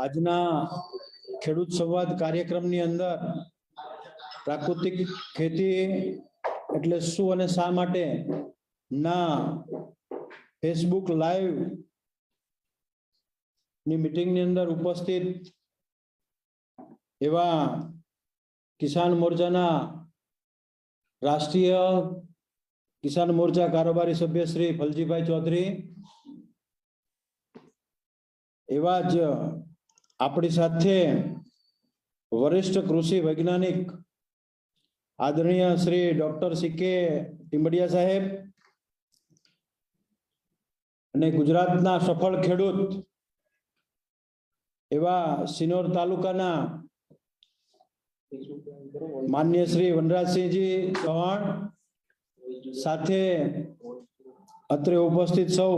આજના ખેડૂત સંવાદ કાર્યક્રમની અંદર પ્રાકૃતિક ખેતી એટલે શું અને શા માટે ના ફેસબુક લાઈવ ની મીટિંગની અંદર ઉપસ્થિત એવા કિસાન મોરચાના રાષ્ટ્રીય કિસાન મોરચા કારોબારી સભ્ય શ્રી ફલજીભાઈ ચૌધરી, એવા જ આપણી સાથે વરિષ્ઠ કૃષિ વૈજ્ઞાનિક આદરણીય શ્રી ડોક્ટર સીકે ટીમ્બડિયા સાહેબ અને ગુજરાતના સફળ ખેડૂત એવા સિનોર તાલુકાના માન્ય શ્રી વનરાજસિંહજી ચૌહાણ, સાથે અત્રે ઉપસ્થિત સૌ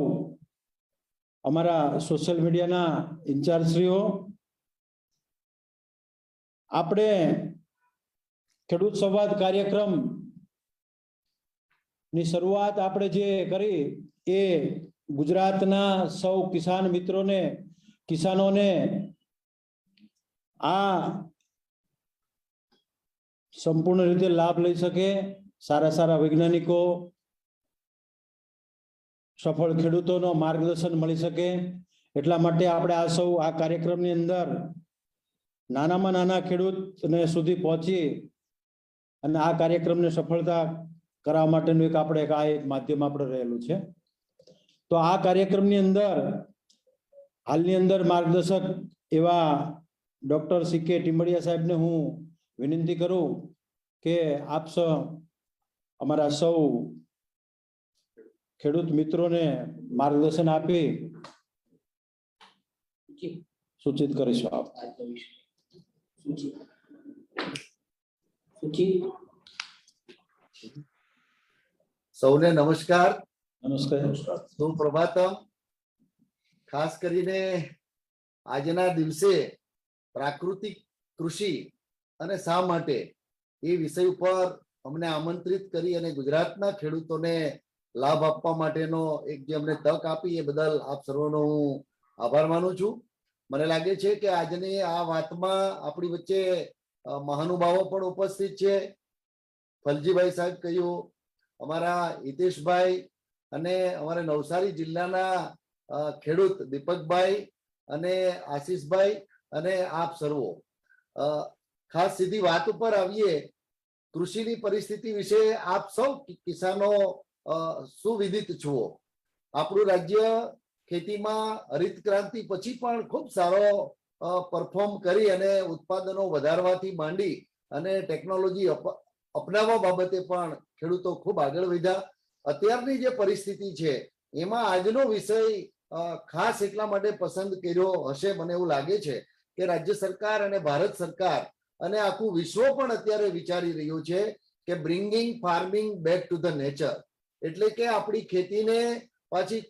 અમારા સોશિયલ મીડિયાના ઇન્ચાર્જશ્રીઓ, આપણે ખેડૂત સંવાદ કાર્યક્રમ ની શરૂઆત આપણે જે કરી એ ગુજરાતના સૌ કિસાન મિત્રોને, કિસાનોને આ સંપૂર્ણ રીતે લાભ લઈ શકે, સારા સારા વૈજ્ઞાનિકો, સફળ ખેડૂતોનો માર્ગદર્શન મળી શકે એટલા માટે આપણે આ સૌ આ કાર્યક્રમની અંદર નાનામાં નાના ખેડૂતને સુધી પહોંચી અને આ કાર્યક્રમને સફળતા કરવા માટેનું એક માધ્યમ આપણે રહેલું છે. તો આ કાર્યક્રમની અંદર હાલની અંદર માર્ગદર્શક એવા ડોક્ટર સીકે ટીમ્બડિયા સાહેબને હું વિનંતી કરું કે આપ અમારા સૌ ખેડૂત મિત્રોને માર્ગદર્શન આપી સૂચિત કરીશું. આપ સૌને નમસ્કાર. નમસ્કાર. સુપ્રભાતમ. ખાસ કરીને આજના દિવસે પ્રાકૃતિક કૃષિ અને શા માટે એ વિષય ઉપર અમને આમંત્રિત કરી અને ગુજરાતના ખેડૂતોને લાભ આપવા માટેનો એક જે અમને તક આપી એ બદલ આપ સર્વનો હું આભાર માનું છું. મને લાગે છે કે આજની આ વાતમાં આપણી વચ્ચે મહાનુભાવો પણ ઉપસ્થિત છે. ફલજીભાઈ સાહેબ કહ્યું, અમારા હિતેશભાઈ અને અમારા નવસારી જિલ્લાના ખેડૂત દીપકભાઈ અને આશીષભાઈ અને આપ સર્વો. ખાસ સીધી વાત ઉપર આવીએ, કૃષિની પરિસ્થિતિ વિશે આપ સૌ કિસાનો સુવિદિત છો. આપણું રાજ્ય ખેતીમાં હરિત ક્રાંતિ પછી પણ ખૂબ સારો પરફોર્મ કરી અને ઉત્પાદનો વધારવાથી માંડી અને ટેકનોલોજી અપનાવવા બાબતે પણ ખેડૂતો ખૂબ આગળ વધ્યા. અત્યારની જે પરિસ્થિતિ છે એમાં આજનો વિષય ખાસ એટલા માટે પસંદ કર્યો હશે, મને એવું લાગે છે કે રાજ્ય સરકાર અને ભારત સરકાર અને આખું વિશ્વ પણ અત્યારે વિચારી રહ્યું છે કે bringing farming back to the nature, એટલે કે આપણી ખેતીને પાછી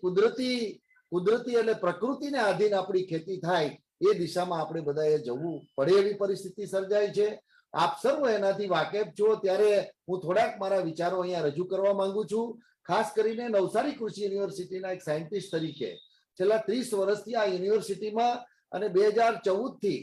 કુદરતી અને પ્રકૃતિને આધીન આપણી ખેતી થાય એ દિશામાં આપણે બધાએ જવું પડે એવી પરિસ્થિતિ સર્જાય છે. આપ સર્વ એનાથી વાકેફ છો, ત્યારે હું થોડાક મારા વિચારો અહીંયા રજૂ કરવા માંગુ છું. ખાસ કરીને નવસારી કૃષિ યુનિવર્સિટીના એક સાયન્ટિસ્ટ તરીકે છેલ્લા 30 વર્ષથી આ યુનિવર્સિટીમાં અને 2014 થી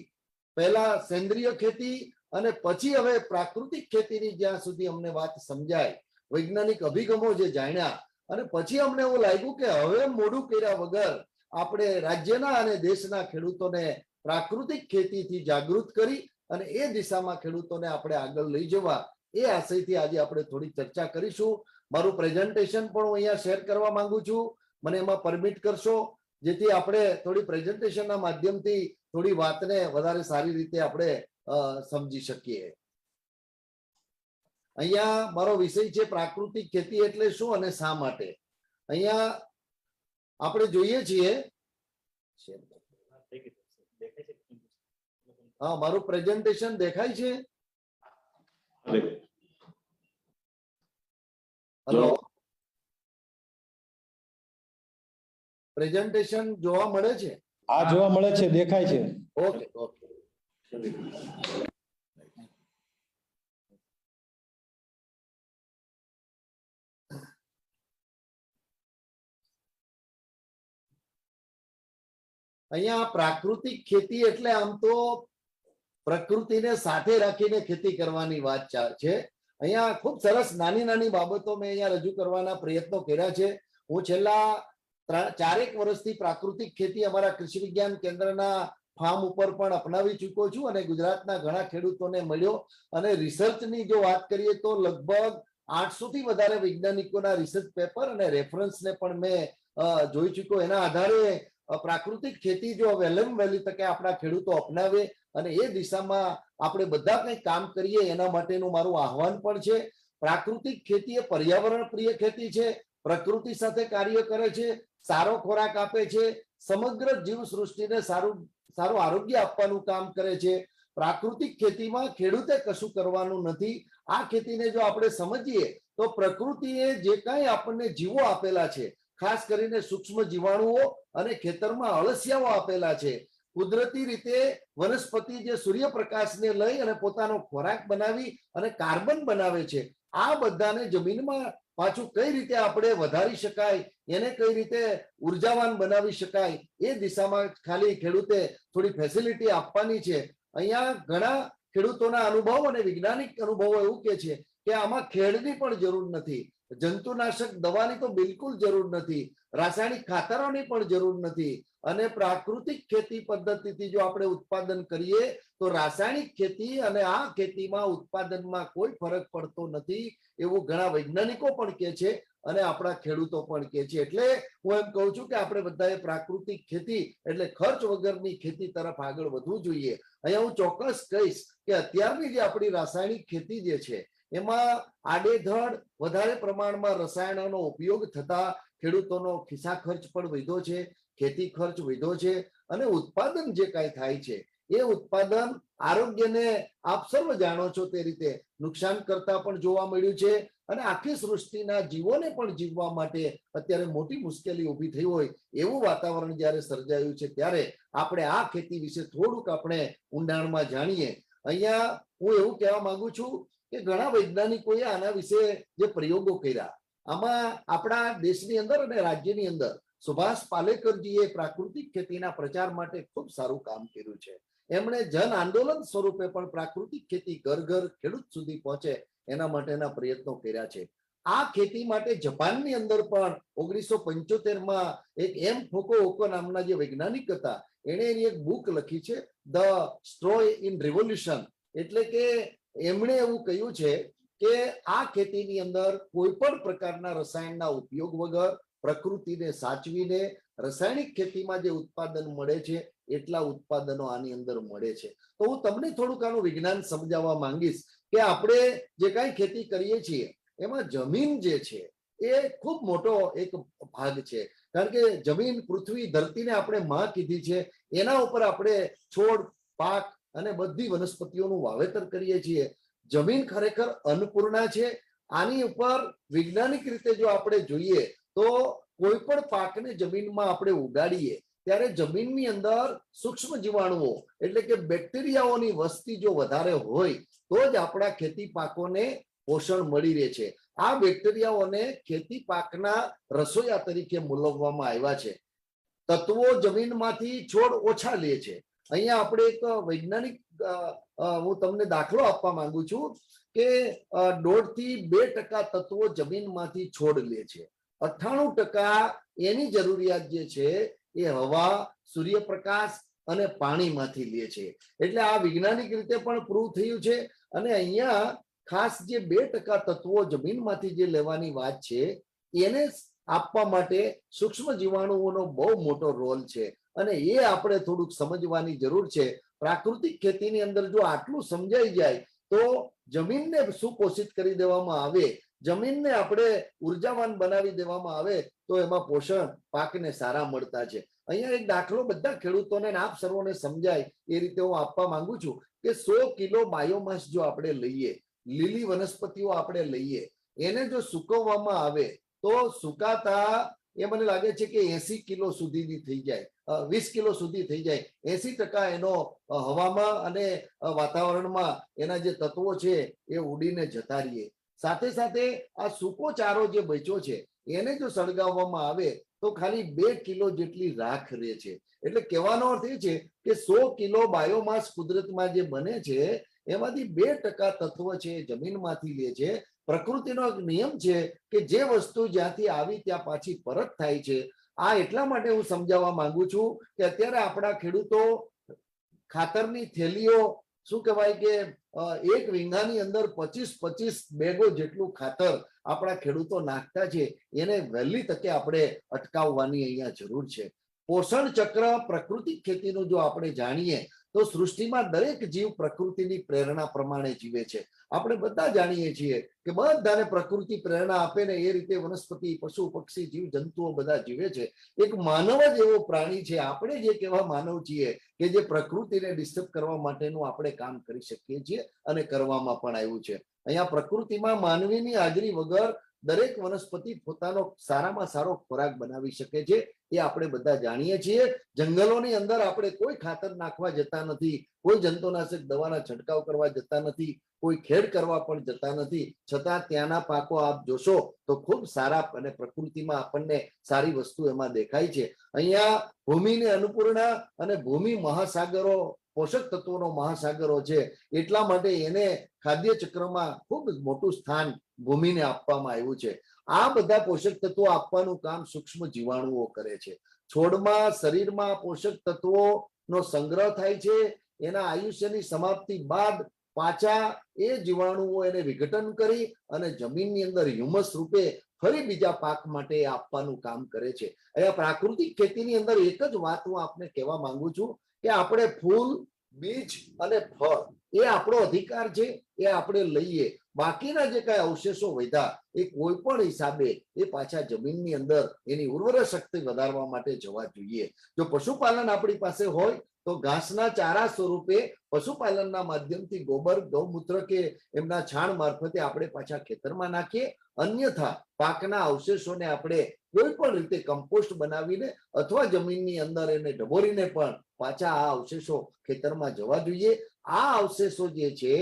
પહેલા સેન્દ્રિય ખેતી અને પછી હવે પ્રાકૃતિક ખેતીની જ્યાં સુધી અમને વાત સમજાય, વૈજ્ઞાનિક અભિગમો જે જાણ્યા અને પછી અમને એવું લાગ્યું કે હવે મોડું કર્યા વગર આપણે રાજ્યના અને દેશના ખેડૂતોને પ્રાકૃતિક ખેતીથી જાગૃત કરી અને એ દિશામાં ખેડૂતોને આપણે આગળ લઈ જવા, એ આશયથી આજે આપણે થોડી ચર્ચા કરીશું. મારું પ્રેઝન્ટેશન પણ હું અહીંયા શેર કરવા માંગુ છું, મને એમાં પરમિટ કરશો, જેથી આપણે થોડી પ્રેઝન્ટેશનના માધ્યમથી થોડી વાતને વધારે સારી રીતે આપણે સમજી શકીએ. અહીંયા મારો વિષય છે પ્રાકૃતિક ખેતી એટલે શું અને શા માટે. અહીંયા આપણે જોઈએ છીએ, હા મારું પ્રેઝન્ટેશન દેખાય છે? હેલો, પ્રેઝન્ટેશન જોવા મળે છે? આ જોવા મળે છે, દેખાય છે. Okay okay. અહીંયા પ્રાકૃતિક ખેતી એટલે આમ તો પ્રકૃતિને સાથે રાખીને ખેતી કરવાની વાત છે. અહીંયા ખૂબ સરસ નાની નાની બાબતો મેં અહીંયા રજૂ કરવાના પ્રયત્નો કર્યા છે. હું છેલ્લા 4 વર્ષથી પ્રાકૃતિક ખેતી અમારા કૃષિ વિજ્ઞાન કેન્દ્રના ફાર્મ ઉપર પણ અપનાવી ચૂક્યો છું અને ગુજરાતના ઘણા ખેડૂતોને મળ્યો. અને રિસર્ચની જો વાત કરીએ તો લગભગ 800 થી વધારે વૈજ્ઞાનિકોના રિસર્ચ પેપર અને રેફરન્સને પણ મેં જોઈ ચૂક્યો. એના આધારે પ્રાકૃતિક ખેતી જો વહેલી તકે આપણા ખેડૂતો અપનાવે અને એ દિશામાં આપણે બધા કંઈક કામ કરીએ એના માટેનું મારું આહવાન પણ છે. પ્રાકૃતિક ખેતી એ પર્યાવરણ પ્રિય ખેતી છે, પ્રકૃતિ સાથે કાર્ય કરે છે, સારો ખોરાક આપે છે, સમગ્ર જીવ સૃષ્ટિને સારું આરોગ્ય આપવાનું કામ કરે છે. પ્રાકૃતિક ખેતીમાં ખેડૂતે કશું કરવાનું નથી. આ ખેતીને જો આપણે સમજીએ તો પ્રકૃતિએ જે કાંઈ આપણને જીવો આપેલા છે, ખાસ કરીને સૂક્ષ્મ જીવાણુઓ અને ખેતરમાં અળસિયાઓ આપેલા છે, કુદરતી રીતે વનસ્પતિ જે સૂર્યપ્રકાશને લઈ અને પોતાનો ખોરાક બનાવી અને કાર્બન બનાવે છે, આ બધાને જમીનમાં પાછું કઈ રીતે આપણે વધારી શકાય, એને કઈ રીતે ઉર્જાવાન બનાવી શકાય, એ દિશામાં ખાલી ખેડૂતે થોડી ફેસિલિટી આપવાની છે. અહીંયા ઘણા ખેડૂતોના અનુભવ અને વૈજ્ઞાનિક અનુભવો એવું કે છે કે આમાં ખેડની પણ જરૂર નથી, જંતુનાશક દવાની તો બિલકુલ જરૂર નથી, રાસાયણિક ખાતરોની પણ જરૂર નથી. અને પ્રાકૃતિક ખેતી પદ્ધતિથી જો આપણે ઉત્પાદન કરીએ તો રાસાયણિક ખેતી અને આ ખેતીમાં ઉત્પાદનમાં કોઈ ફરક પડતો નથી એવું ઘણા વૈજ્ઞાનિકો પણ કહે છે અને આપણા ખેડૂતો પણ કહે છે. એટલે હું એમ કહું છું કે આપણે બધાએ પ્રાકૃતિક ખેતી એટલે ખર્ચ વગરની ખેતી તરફ આગળ વધવું જોઈએ. અહીંયા હું ચોક્કસ કહીશ કે અત્યારની જે આપણી રાસાયણિક ખેતી જે છે એમાં આડેધડ વધારે પ્રમાણમાં રસાયણોનો ઉપયોગ થતા ખેડૂતોનો ખિસ્સા ખર્ચ પણ વધ્યો છે, ખેતી ખર્ચ વધ્યો છે અને ઉત્પાદન જે કાંઈ થાય છે એ ઉત્પાદન આરોગ્યને આપ સર્વ જાણો છો તે રીતે નુકસાન કરતા પણ જોવા મળ્યું છે અને આખી સૃષ્ટિના જીવોને પણ જીવવા માટે અત્યારે મોટી મુશ્કેલી ઊભી થઈ હોય એવું વાતાવરણ જ્યારે સર્જાયું છે ત્યારે આપણે આ ખેતી વિશે થોડુંક આપણે ઊંડાણમાં જાણીએ. અહીંયા હું એવું કહેવા માંગુ છું કે ઘણા વૈજ્ઞાનિકોએ આના વિશે જે પ્રયોગો કર્યા, આમાં આપણા દેશની અંદર અને રાજ્યની અંદર સુભાષ પાલેકરજીએ પ્રાકૃતિક ખેતીના પ્રચાર માટે ખૂબ સારું કામ કર્યું છે. એમણે જન આંદોલન સ્વરૂપે પણ પ્રાકૃતિક ખેતી ઘર ઘર ખેડૂત સુધી પહોંચે એના માટેના પ્રયત્નો કર્યા છે. આ ખેતી માટે જાપાનની અંદર પણ 1975માં એક એમ ફુકુઓકા નામના જે વૈજ્ઞાનિક હતા એણે એની એક બુક લખી છે ધ સ્ટ્રો ઇન રિવોલ્યુશન. એટલે કે એમણે એવું કહ્યું છે કે આ ખેતીની અંદર કોઈ પણ પ્રકારના રસાયણના ઉપયોગ વગર પ્રકૃતિને સાચવીને રાસાયણિક ખેતીમાં જે ઉત્પાદન મળે છે એટલા ઉત્પાદનો આની અંદર મળે છે. તો હું તમને થોડુંક આનું વિજ્ઞાન સમજાવવા માંગીશ કે આપણે જે કાંઈ ખેતી કરીએ છીએ એમાં જમીન જે છે એ ખૂબ મોટો એક ભાગ છે. કારણ કે જમીન, પૃથ્વી, ધરતીને આપણે માં કીધી છે, એના ઉપર આપણે છોડ, પાક અને બધી વનસ્પતિઓનું વાવેતર કરીએ છીએ. જમીન ખરેખર અન્નપૂર્ણા છે. આની ઉપર વૈજ્ઞાનિક રીતે જો આપણે જોઈએ તો કોઈ પણ પાકને જમીનમાં આપણે ઉગાડીએ ત્યારે જમીનની અંદર સૂક્ષ્મ જીવાણુઓ એટલે કે બેક્ટેરિયાઓની વસ્તી જો વધારે હોય તો જ આપણા ખેતી પાકોને પોષણ મળી રહે છે. આ બેક્ટેરિયાઓને ખેતી પાકના રસોઈયા તરીકે મૂલવવામાં આવ્યા છે. તત્વો જમીનમાંથી છોડ ઓછા લે છે. અહીંયા આપણે એક વૈજ્ઞાનિક હું તમને દાખલો આપવા માંગુ છું કે 1.5 થી 2% તત્વો જમીનમાંથી છોડ લે છે. 98% એની જરૂરિયાત જે છે એ હવા, સૂર્યપ્રકાશ અને પાણીમાંથી લે છે. એટલે આ વૈજ્ઞાનિક રીતે પણ પ્રૂવ થયું છે. અને અહીંયા ખાસ જે 2% તત્વો જમીનમાંથી જે લેવાની વાત છે એને આપવા માટે સૂક્ષ્મ જીવાણુઓનો બહુ મોટો રોલ છે અને એ આપણે થોડુંક સમજવાની જરૂર છે. પ્રાકૃતિક ખેતીની અંદર જો આટલું સમજાઈ જાય તો જમીનને સુપોષિત કરી દેવામાં આવે, જમીનને આપણે ઉર્જાવાન બનાવી દેવામાં આવે તો એમાં પોષણ પાકને સારા મળતા છે. અહીંયા એક દાખલો બધા ખેડૂતોને આપ સર્વોને સમજાય એ રીતે હું આપવા માંગુ છું કે 100 કિલો બાયોમાસ જો આપણે લઈએ, લીલી વનસ્પતિઓ આપણે લઈએ, એને જો સૂકવવામાં આવે તો સુકાતા એ મને લાગે છે કે 80 કિલો સુધીની થઈ જાય, 20 કિલો સુધી થઈ જાય. 80% એનો હવામાં અને વાતાવરણમાં એના જે તત્વો છે એ ઉડીને જતા રહીએ. સાથે સાથે આ સૂકો ચારો જે બચ્યો છે એને જો સળગાવવામાં આવે તો ખાલી 2 કિલો જેટલી રાખ રહે છે. એટલે કહેવાનો અર્થ એ છે કે 100 કિલો બાયોમાસ કુદરતમાં જે બને છે એમાંથી 2% તત્વ છે એ જમીનમાંથી લે છે. પ્રકૃતિનો એક નિયમ છે કે જે વસ્તુ જ્યાંથી આવી ત્યાં પાછી પરત થાય છે. આ એટલા માટે હું સમજાવવા માંગુ છું કે અત્યારે આપણા ખેડૂતો ખાતરની થેલીઓ શું કહેવાય કે એક વીંગાની અંદર 25 બેગો જેટલું ખાતર આપણા ખેડૂતો નાખતા છે. એને વહેલી તકે આપણે અટકાવવાની અહીંયા જરૂર છે. પોષણ ચક્ર પ્રાકૃતિક ખેતીનું જો આપણે જાણીએ તો સૃષ્ટિમાં દરેક જીવ પ્રકૃતિની પ્રેરણા પ્રમાણે જીવે છે. આપણે બધા જાણીએ છીએ કે બધાને પ્રકૃતિ પ્રેરણા આપે ને એ રીતે વનસ્પતિ, પશુ, પક્ષી, જીવ જંતુઓ બધા જીવે છે. એક માનવ જ એવો પ્રાણી છે, આપણે જે કેવા માનવ છીએ કે જે પ્રકૃતિને ડિસ્ટર્બ કરવા માટેનું આપણે કામ કરી શકીએ છીએ અને કરવામાં પણ આવ્યું છે. અહીંયા પ્રકૃતિમાં માનવીની હાજરી વગર દરેક વનસ્પતિ પોતાનો સારામાં સારો ખોરાક બનાવી શકે છે. એ આપણે બધા જાણીએ છીએ. જંગલોની અંદર આપણે કોઈ ખાતર નાખવા જતા નથી, કોઈ જંતુનાશક દવાના છંટકાવ કરવા જતા નથી, કોઈ ખેડ કરવા પણ જતા નથી. છતાં ત્યાંના પાકો આપ જોશો તો ખૂબ સારા અને પ્રકૃતિમાં આપણને સારી વસ્તુ એમાં દેખાય છે. અહીંયા ભૂમિની અન્નપૂર્ણા અને ભૂમિ મહાસાગરો પોષક તત્વોનો મહાસાગરો છે. એટલા માટે એને ખાદ્ય ચક્રમાં ખૂબ મોટું સ્થાન ભૂમિને આપવામાં આવ્યું છે. આ બધા પોષક તત્વો આપવાનું કામ સૂક્ષ્મ જીવાણુઓ કરે છે. છોડમાં શરીરમાં પોષક તત્વોનો સંગ્રહ થાય છે. એના આયુષ્યની સમાપ્તિ બાદ પાછા એ જીવાણુઓ એને વિઘટન કરી અને જમીનની અંદર હ્યુમસ રૂપે ફરી બીજા પાક માટે આપવાનું કામ કરે છે. અહીંયા પ્રાકૃતિક ખેતીની અંદર એક જ વાત હું આપને કહેવા માંગુ છું કે આપણે ફૂલ, બીજ અને ફળ એ આપણો અધિકાર છે, એ આપણે લઈએ. બાકીના જે કઈ અવશેષો વધ્યા એ કોઈ પણ હિસાબે એ પાછા જમીનની અંદર એની ઉર્વરક શક્તિ વધારવા માટે જવા જોઈએ. જો પશુપાલન આપણી પાસે હોય તો ઘાસના ચારા સ્વરૂપે પશુપાલનના માધ્યમથી ગોબર, ગૌમૂત્ર કે એમના છાણ મારફતે આપણે પાછા ખેતરમાં નાખીએ. અન્યથા પાકના અવશેષોને આપણે કોઈ પણ રીતે કમ્પોસ્ટ બનાવીને અથવા જમીનની અંદર એને ઢબોરીને પણ પાછા આ અવશેષો ખેતરમાં જવા જોઈએ. આ અવશેષો જે છે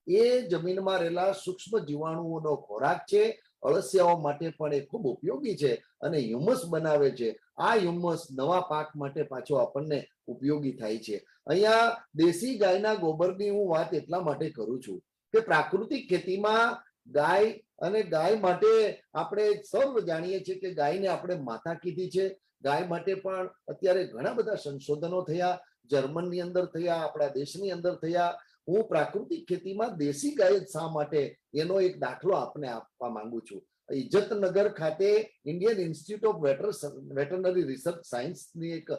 એ જમીનમાં રહેલા સૂક્ષ્મ જીવાણુઓનો ખોરાક છે. અળસિયાઓ માટે પણ એ ખૂબ ઉપયોગી છે અને હ્યુમસ બનાવે છે. આ હ્યુમસ નવા પાક માટે પાછો આપણને ઉપયોગી થાય છે. અહીંયા દેશી ગાયના ગોબરની હું વાત એટલા માટે કરું છું કે પ્રાકૃતિક ખેતીમાં ગાય અને ગાય માટે આપણે સર્વ જાણીએ છીએ કે ગાયને આપણે માતા કીધી છે. ગાય માટે પણ અત્યારે ઘણા બધા સંશોધનો થયા, જર્મનની અંદર થયા, આપણા દેશની અંદર થયા. હું પ્રાકૃતિક ખેતીમાં દેશી ગાય શા માટે એનો એક દાખલો આપને આપવા માંગુ છું. ઇજ્જતનગર ખાતે Indian institute of veterinary research સાયન્સની એક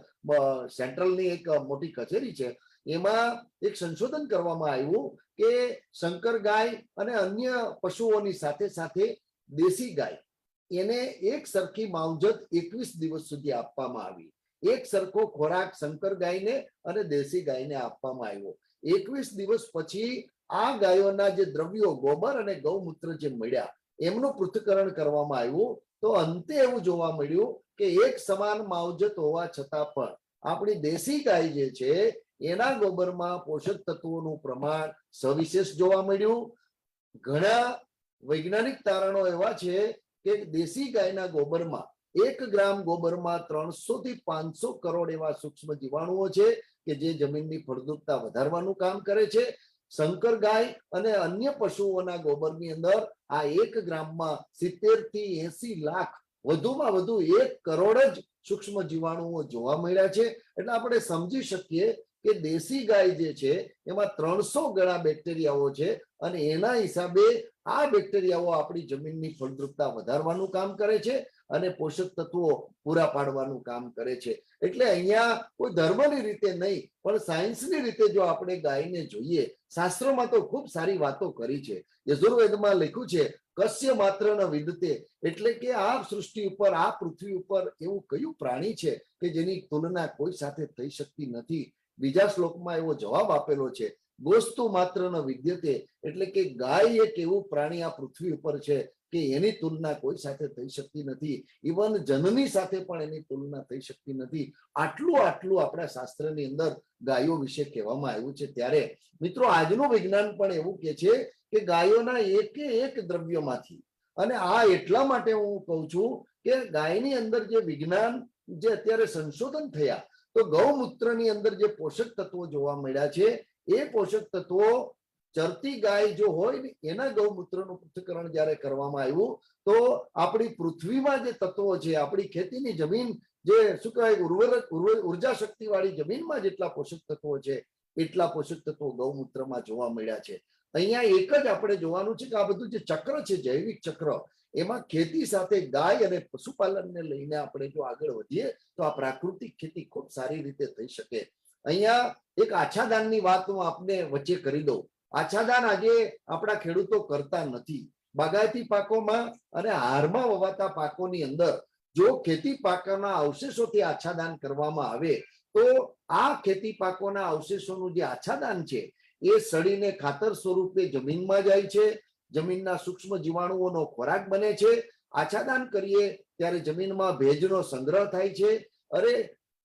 સેન્ટ્રલની એક મોટી કચેરી છે. એમાં એક સંશોધન કરવામાં આવ્યું કે શંકર ગાય અને અન્ય પશુઓની સાથે સાથે દેશી ગાય એને એક સરખી માવજત 21 દિવસ સુધી આપવામાં આવી. એક સરખો ખોરાક શંકર ગાયને અને દેશી ગાયને આપવામાં આવ્યો. 21 દિવસ પછી આ ગાયોના જે દ્રવ્યો ગોબર અને ગૌમૂત્ર જે મળ્યા એમનું પૃથ્થકરણ કરવામાં આવ્યું તો અંતે એવું જોવા મળ્યું કે એક સમાન માવજત હોવા છતાં પણ આપણી દેશી ગાય જે છે એના ગોબરમાં પોષક તત્વોનું પ્રમાણ સવિશેષ જોવા મળ્યું. ઘણા વૈજ્ઞાનિક તારણો એવા છે કે દેશી ગાયના ગોબરમાં 1 ગ્રામ ગોબરમાં 300 થી 500 કરોડ એવા સૂક્ષ્મ જીવાણુઓ છે કે જે જમીનની ફળદ્રુપતા વધારવાનું કામ કરે છે. શંકર ગાય અને અન્ય પશુઓના ગોબરની અંદર આ 1 ગ્રામમાં 70 થી 80 લાખ વધુમાં વધુ 1 કરોડ જ સૂક્ષ્મ જીવાણુઓ જોવા મળ્યા છે. એટલે આપણે સમજી શકીએ કે દેશી ગાય જે છે એમાં 300 ગણા બેક્ટેરિયાઓ છે અને એના હિસાબે આ બેક્ટેરિયાઓ આપણી જમીનની ફળદ્રુપતા વધારવાનું કામ કરે છે અને પોષક તત્વો પૂરા પાડવાનું કામ કરે છે. એટલે અહીંયા કોઈ ધર્મની રીતે નહીં પણ સાયન્સની રીતે જો આપણે ગાયને જોઈએ, શાસ્ત્રોમાં તો ખૂબ સારી વાતો કરી છે. યજુર્વેદમાં લખ્યું છે કસ્ય માત્ર ન વિદતે, એટલે કે આ સૃષ્ટિ ઉપર, આ પૃથ્વી ઉપર એવું કયું પ્રાણી છે કે જેની તુલના કોઈ સાથે થઈ શકતી નથી. બીજા શ્લોકમાં એવો જવાબ આપેલો છે ગોસ્તુ માત્ર ન વિદ્યતે, એટલે કે ગાય એક એવું પ્રાણી આ પૃથ્વી ઉપર છે કે એની તુલના કોઈ સાથે થઈ શકતી નથી. ઇવન જનની સાથે પણ એની તુલના થઈ શકતી નથી. આટલું આપણા શાસ્ત્રની અંદર ગાયો વિશે કહેવામાં આવ્યું છે. ત્યારે મિત્રો આજનું વિજ્ઞાન પણ એવું કે છે કે ગાયોના એક દ્રવ્યમાંથી અને આ એટલા માટે હું કહું છું કે ગાયની અંદર જે વિજ્ઞાન જે અત્યારે સંશોધન થયા, તો ગૌમૂત્રની અંદર જે પોષક તત્વો જોવા મળ્યા છે, એ પોષક તત્વો ચરતી ગાય જો હોય ને એના ગૌમૂત્રનું પૃથ્થકરણ જ્યારે કરવામાં આવ્યું, તો આપણી પૃથ્વીમાં જે તત્વો છે, આપણી ખેતીની જમીન જે શું કહેવાય ઉર્જા શક્તિ વાળી જમીનમાં જેટલા પોષક તત્વો છે, એટલા પોષક તત્વો ગૌમૂત્રમાં જોવા મળ્યા છે. અહીંયા એક જ આપણે જોવાનું છે કે આ બધું જે ચક્ર છે, જૈવિક ચક્ર, એમાં ખેતી સાથે ગાય અને પશુપાલનને લઈને આપણે જો આગળ વધીએ તો આ પ્રાકૃતિક ખેતી ખૂબ સારી રીતે થઈ શકે. અહીંયા એક આચ્છાદાનની વાત હું આપને વચ્ચે કરી દઉં. આચ્છાદાન આજે આપણા ખેડૂતો કરતા નથી. બાગાયતી પાકોમાં અને હારમાં વવાતા પાકોની અંદર જો ખેતી પાકોના અવશેષોથી આચ્છાદાન કરવામાં આવે, તો આ ખેતી પાકોના અવશેષોનું જે આચ્છાદાન છે એ સડીને ખાતર સ્વરૂપે જમીનમાં જાય છે, જમીનના સૂક્ષ્મ જીવાણુઓનો ખોરાક બને છે. આચ્છાદાન કરીએ ત્યારે જમીનમાં ભેજનો સંગ્રહ થાય છે. અરે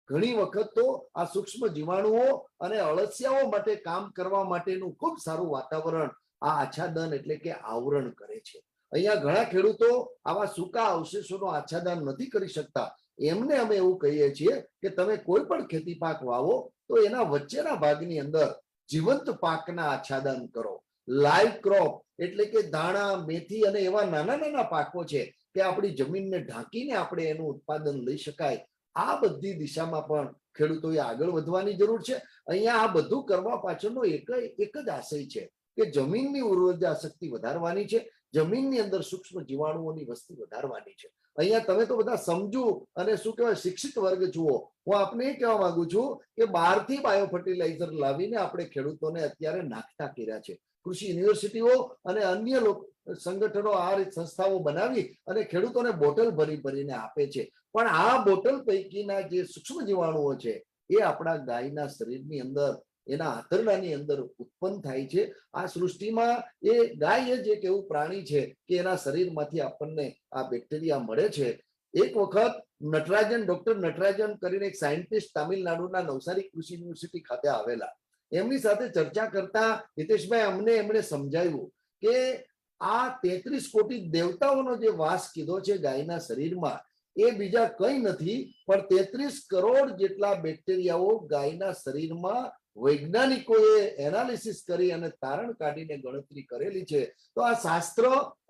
ઘણી વખત તો આ સૂક્ષ્મ જીવાણુઓ અને અળસિયાઓ માટે કામ કરવા માટેનું ખૂબ સારું વાતાવરણ આ આચ્છાદન એટલે કે આવરણ કરે છે. અહીંયા ઘણા ખેડૂતો આવા સૂકા અવશેષોનો આચ્છાદન નથી કરી શકતા. એમને અમે એવું કહીએ છીએ કે તમે કોઈ પણ ખેતી પાક વાવો તો એના વચ્ચેના ભાગની અંદર જીવંત પાકના આચ્છાદન કરો. લાઈવ ક્રોપ એટલે કે દાણા, મેથી અને એવા નાના નાના પાકો છે કે આપણી જમીનને ઢાંકીને આપણે એનું ઉત્પાદન લઈ શકાય. આ બધી દિશામાં પણ ખેડૂતોએ આગળ વધવાની જરૂર છે. અહીંયા આ બધું કરવા પાછળનો એક જ આશય છે કે જમીનની ઉર્જા શક્તિ વધારવાની છે, જમીનની અંદર સૂક્ષ્મ જીવાણુઓની વસ્તી વધારવાની છે. અહીંયા તમે તો બધા સમજુ અને શું કહેવાય શિક્ષિત વર્ગ જુઓ. હું આપને એ કહેવા માંગુ છું કે બહારથી બાયો ફર્ટિલાઇઝર લાવીને આપણે ખેડૂતોને અત્યારે નાખતા કર્યા છે. કૃષિ યુનિવર્સિટીઓ અને અન્ય સંગઠનો આ સંસ્થાઓ બનાવી અને ખેડૂતોને બોટલ ભરી ભરીને આપે છે. પણ આ બોટલ પૈકીના જે સૂક્ષ્મ જીવાણુઓ છે એ આપણા ગાયના શરીરની અંદર, એના આંતરડાની અંદર ઉત્પન્ન થાય છે. આ સૃષ્ટિમાં એ ગાય જ એક એવું પ્રાણી છે કે એના શરીરમાંથી આપણને આ બેક્ટેરિયા મળે છે. એક વખત ડોક્ટર નટરાજન કરીને એક સાયન્ટિસ્ટ તામિલનાડુના નવસારી કૃષિ યુનિવર્સિટી ખાતે આવેલા. એમની સાથે ચર્ચા કરતા હિતેશભાઈ એમણે સમજાવ્યું કે આ 33 કોટી દેવતાઓનો જે વાસ કીધો છે ગાયના શરીરમાં, એ બીજા કંઈ નથી પણ 33 કરોડ જેટલા બેક્ટેરિયાઓ ગાયના શરીરમાં વૈજ્ઞાનિકોએ એનાલિસિસ કરી અને તારણ કાઢીને ગણતરી કરેલી છે. તો આ શાસ્ત્ર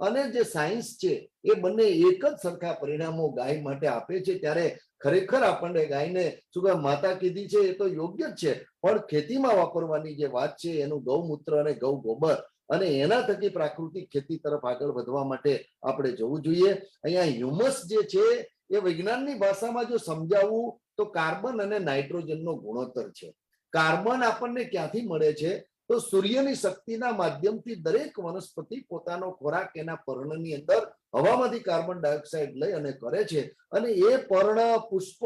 અને જે સાયન્સ છે એ બંને એક જ સરખા પરિણામો ગાય માટે આપે છે. ત્યારે ખરેખર આપણને ગાયને શું કહેવાય માતા કીધી છે એ તો યોગ્ય જ છે, પણ ખેતીમાં વાપરવાની જે વાત છે એનું ગૌમૂત્ર અને ગૌ ગોબર અને એના થકી પ્રાકૃતિક ખેતી તરફ આગળ વધવા માટે આપણે જવું જોઈએ. અહીંયા હ્યુમસ જે છે એ વિજ્ઞાનની ભાષામાં જો સમજાવવું તો કાર્બન અને નાઇટ્રોજનનો ગુણોત્તર છે. કાર્બન આપણને ક્યાંથી મળે છે? તો સૂર્યની શક્તિના માધ્યમથી દરેક વનસ્પતિ પોતાનો ખોરાક એના પર્ણની અંદર હવામાંથી કાર્બન ડાયોક્સાઇડ લઈ અને કરે છે, અને એ પર્ણ, પુષ્પ,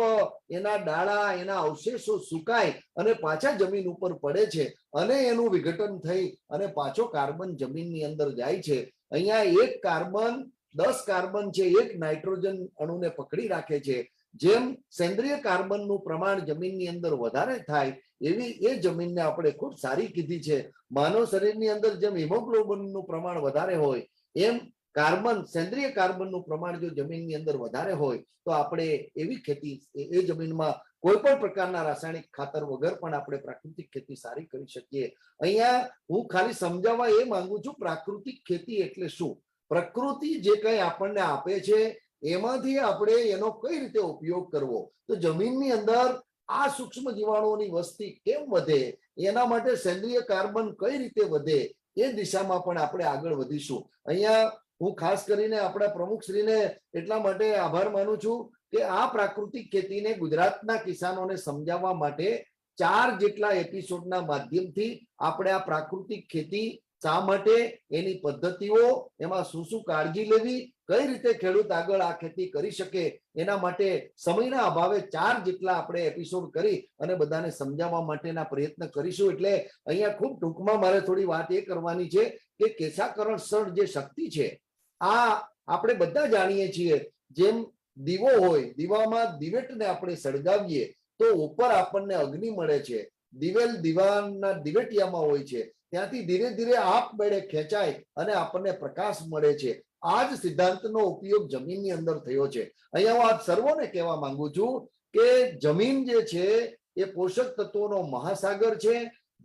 એના ડાળા, એના અવશેષો સુકાય અને પાછા જમીન ઉપર પડે છે અને એનું વિઘટન થઈ અને પાછો કાર્બન જમીનની અંદર જાય છે. અહીંયા એક કાર્બન 10 કાર્બન છે એક નાઇટ્રોજન અણુને પકડી રાખે છે. જેમ સેન્દ્રિય કાર્બનનું પ્રમાણ જમીનની અંદર વધારે થાય એવી એ જમીનને આપણે ખૂબ સારી કીધી છે. માનવ શરીરની અંદર જેમ હિમોગ્લોબિનનું પ્રમાણ વધારે હોય એમ સેન્દ્રિય કાર્બનનું પ્રમાણ જો જમીનની અંદર વધારે હોય તો આપણે એવી ખેતી એ જમીનમાં કોઈ પણ પ્રકારના રાસાયણિક ખાતર વગર પણ આપણે પ્રાકૃતિક ખેતી સારી કરી શકીએ. અહીંયા હું ખાલી સમજાવવા એ માંગુ છું પ્રાકૃતિક ખેતી એટલે શું. પ્રકૃતિ જે કંઈ આપણને આપે છે એમાંથી આપણે એનો કઈ રીતે ઉપયોગ કરવો. તો જમીનની અંદર આ સૂક્ષ્મ જીવાણુઓની વસ્તી કેમ વધે, એના માટે સેન્દ્રિય કાર્બન કઈ રીતે વધે, એ દિશામાં પણ આપણે આગળ વધીશું. અહીંયા હું ખાસ કરીને આપણા પ્રમુખશ્રીને એટલા માટે આભાર માનું છું કે આ પ્રાકૃતિક ખેતીને ગુજરાતના કિસાનોને સમજાવવા માટે 4 જેટલા એપિસોડના માધ્યમથી આપણે આ પ્રાકૃતિક ખેતી શા માટે, એની પદ્ધતિઓ, એમાં શું શું કાળજી લેવી, કઈ રીતે ખેડૂત આગળ આ ખેતી કરી શકે, એના માટે સમયના અભાવે 4 જેટલા આપણે એપિસોડ કરી અને બધાને સમજાવવા માટેના પ્રયત્ન કરીશું. એટલે અહીંયા ખૂબ ટૂંકમાં મારે થોડી વાત એ કરવાની છે કે કેશાકર્ષણ જે શક્તિ છે આ આપણે બધા જાણીએ છીએ. જેમ દીવો હોય, દીવામાં દિવેટને આપણે સળગાવીએ તો ઉપર આપણને અગ્નિ મળે છે. દિવેલ દીવાના દિવેટિયામાં હોય છે ત્યાંથી ધીરે ધીરે આપમેળે ખેંચાય અને આપણને પ્રકાશ મળે છે. આ જ સિદ્ધાંતનો ઉપયોગ જમીનની અંદર થયો છે. અહીંયા હું આપ સર્વોને કહેવા માંગુ છું કે જમીન જે છે એ પોષક તત્વોનો મહાસાગર છે.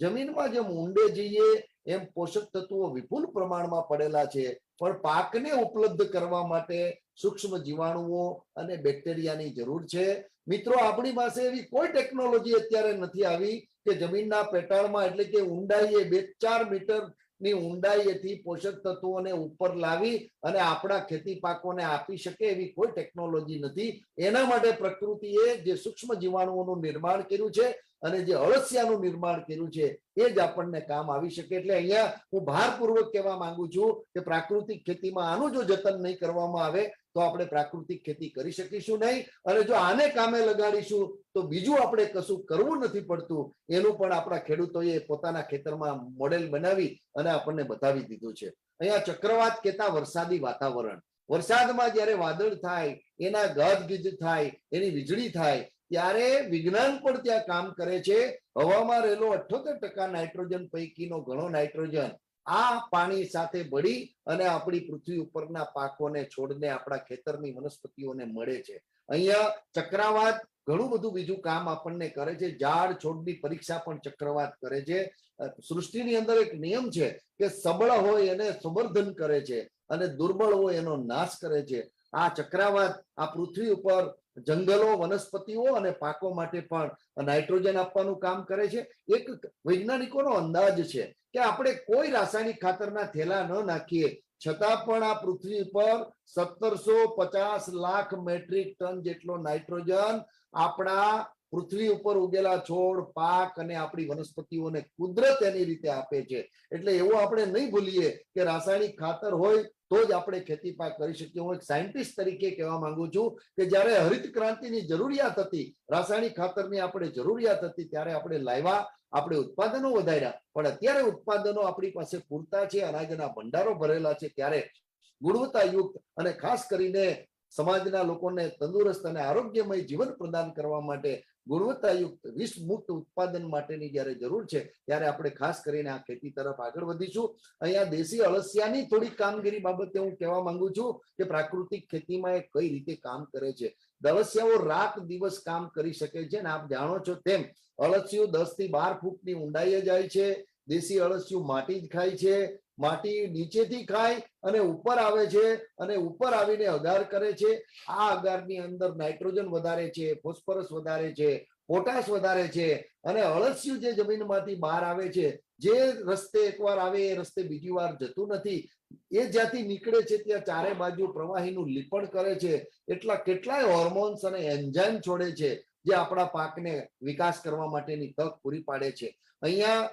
જમીનમાં જેમ ઊંડે જઈએ એમ પોષક તત્વો વિપુલ પ્રમાણમાં પડેલા છે, પણ પાકને ઉપલબ્ધ કરવા માટે સૂક્ષ્મ જીવાણુઓ અને બેક્ટેરિયાની જરૂર છે. મિત્રો, આપણી પાસે એવી કોઈ ટેકનોલોજી અત્યારે નથી આવી કે જમીનના પેટાળમાં એટલે કે ઊંડાઈએ 2-4 મીટરની ઊંડાઈએથી પોષક તત્વોને ઉપર લાવી અને આપણા ખેતી પાકોને આપી શકે એવી કોઈ ટેકનોલોજી નથી. એના માટે પ્રકૃતિએ જે સૂક્ષ્મ જીવાણુઓનું નિર્માણ કર્યું છે અને જે અળસિયાનું નિર્માણ કર્યું છે એ જ આપણને કામ આવી શકે. એટલે અહીંયા હું ભારપૂર્વક કહેવા માંગુ છું કે પ્રાકૃતિક ખેતીમાં આનું જો જતન નહીં કરવામાં આવે તો આપણે પ્રાકૃતિક ખેતી કરી શકીશું નહીં. અને જો આને કામે લગાડીશું તો બીજું આપણે કશું કરવું નથી પડતું. એનું પણ આપણા ખેડૂતોએ પોતાના ખેતરમાં મોડેલ બનાવી અને આપણને બતાવી દીધું છે. અહીંયા ચક્રવાત કહેતા વરસાદી વાતાવરણ, વરસાદમાં જ્યારે વાદળ થાય, એના ગાજગીજ થાય, એની વીજળી થાય, ત્યારે વિજ્ઞાન પણ ત્યાં કામ કરે છે. હવામાં રહેલો 78% નાઇટ્રોજન પૈકીનો ઘણો નાઇટ્રોજન આ પાણી સાથે ભળી અને આપણી પૃથ્વી ઉપરના પાકોને, છોડને, આપણા ખેતરની વનસ્પતિઓને મળે છે. અહીંયા ચક્રવાત ઘણું બધું બીજું કામ આપણને કરે છે. ઝાડ છોડની પરીક્ષા પણ ચક્રવાત કરે છે. સૃષ્ટિની અંદર એક નિયમ છે કે સબળ હોય એને સંવર્ધન કરે છે અને દુર્બળ હોય એનો નાશ કરે છે. આ ચક્રવાત આ પૃથ્વી ઉપર જંગલો, વનસ્પતિઓ અને પાકો માટે પણ નાઇટ્રોજન આપવાનું કામ કરે છે. એક વૈજ્ઞાનિકોનો અંદાજ છે કે આપણે કોઈ રાસાયણિક ખાતરના થેલા ન નાખીએ છતાં પણ આ પૃથ્વી પર 1750 લાખ મેટ્રિક ટન જેટલો નાઇટ્રોજન આપણા પૃથ્વી ઉપર ઉગેલા છોડ, પાક અને આપણી વનસ્પતિઓને કુદરત એની રીતે આપે છે. એટલે એવું આપણે નહીં ભૂલીએ કે રાસાયણિક ખાતર હોય તો જ આપણે ખેતી પાક કરી શકીએ. હું એક સાયન્ટિસ્ટ તરીકે કહેવા માંગુ છું કે જ્યારે હરિત ક્રાંતિની જરૂરિયાત હતી, રાસાયણિક ખાતરની આપણે જરૂરિયાત હતી, ત્યારે આપણે લાવ્યા, આપણે ઉત્પાદનો વધાર્યા, પણ અત્યારે ઉત્પાદનો આપણી પાસે પૂરતા છે, અનાજના ભંડારો ભરેલા છે, ત્યારે ગુણવત્તાયુક્ત અને ખાસ કરીને સમાજના લોકોને તંદુરસ્ત અને આરોગ્યમય જીવન પ્રદાન કરવા માટે ગુણવત્તાયુક્ત વિષ મુક્ત ઉત્પાદન માટેની જ્યારે જરૂર છે ત્યારે આપણે ખાસ કરીને આ ખેતી તરફ આગળ વધીશું. અહીંયા દેશી અળસિયાની થોડી કામગીરી બાબતે હું કહેવા માંગુ છું કે પ્રાકૃતિક ખેતીમાં એ કઈ રીતે કામ કરે છે. અળસિયાઓ રાત દિવસ કામ કરી શકે છે ને આપ જાણો છો તેમ અળસિયું 10 થી 12 ફૂટની ઊંડાઈએ જાય છે. દેશી અળસિયું માટી જ ખાય છે, માટી નીચેથી ખાય અને ઉપર આવે છે અને ઉપર આવીને અગાર કરે છે. આ અગારની અંદર નાઇટ્રોજન વધારે છે, ફોસ્ફરસ વધારે છે, પોટાશ વધારે છે અને અળસિયું જે જમીનમાંથી બહાર આવે છે, જે રસ્તે એકવાર આવે એ રસ્તે બીજી વાર જતું નથી. એ જ્યાંથી નીકળે છે ત્યાં ચારે બાજુ પ્રવાહીનું લીપણ કરે છે. એટલા કેટલાય હોર્મોન્સ અને એન્ઝાઇમ છોડે છે જે આપણા પાકને વિકાસ કરવા માટેની તક પૂરી પાડે છે. અહીંયા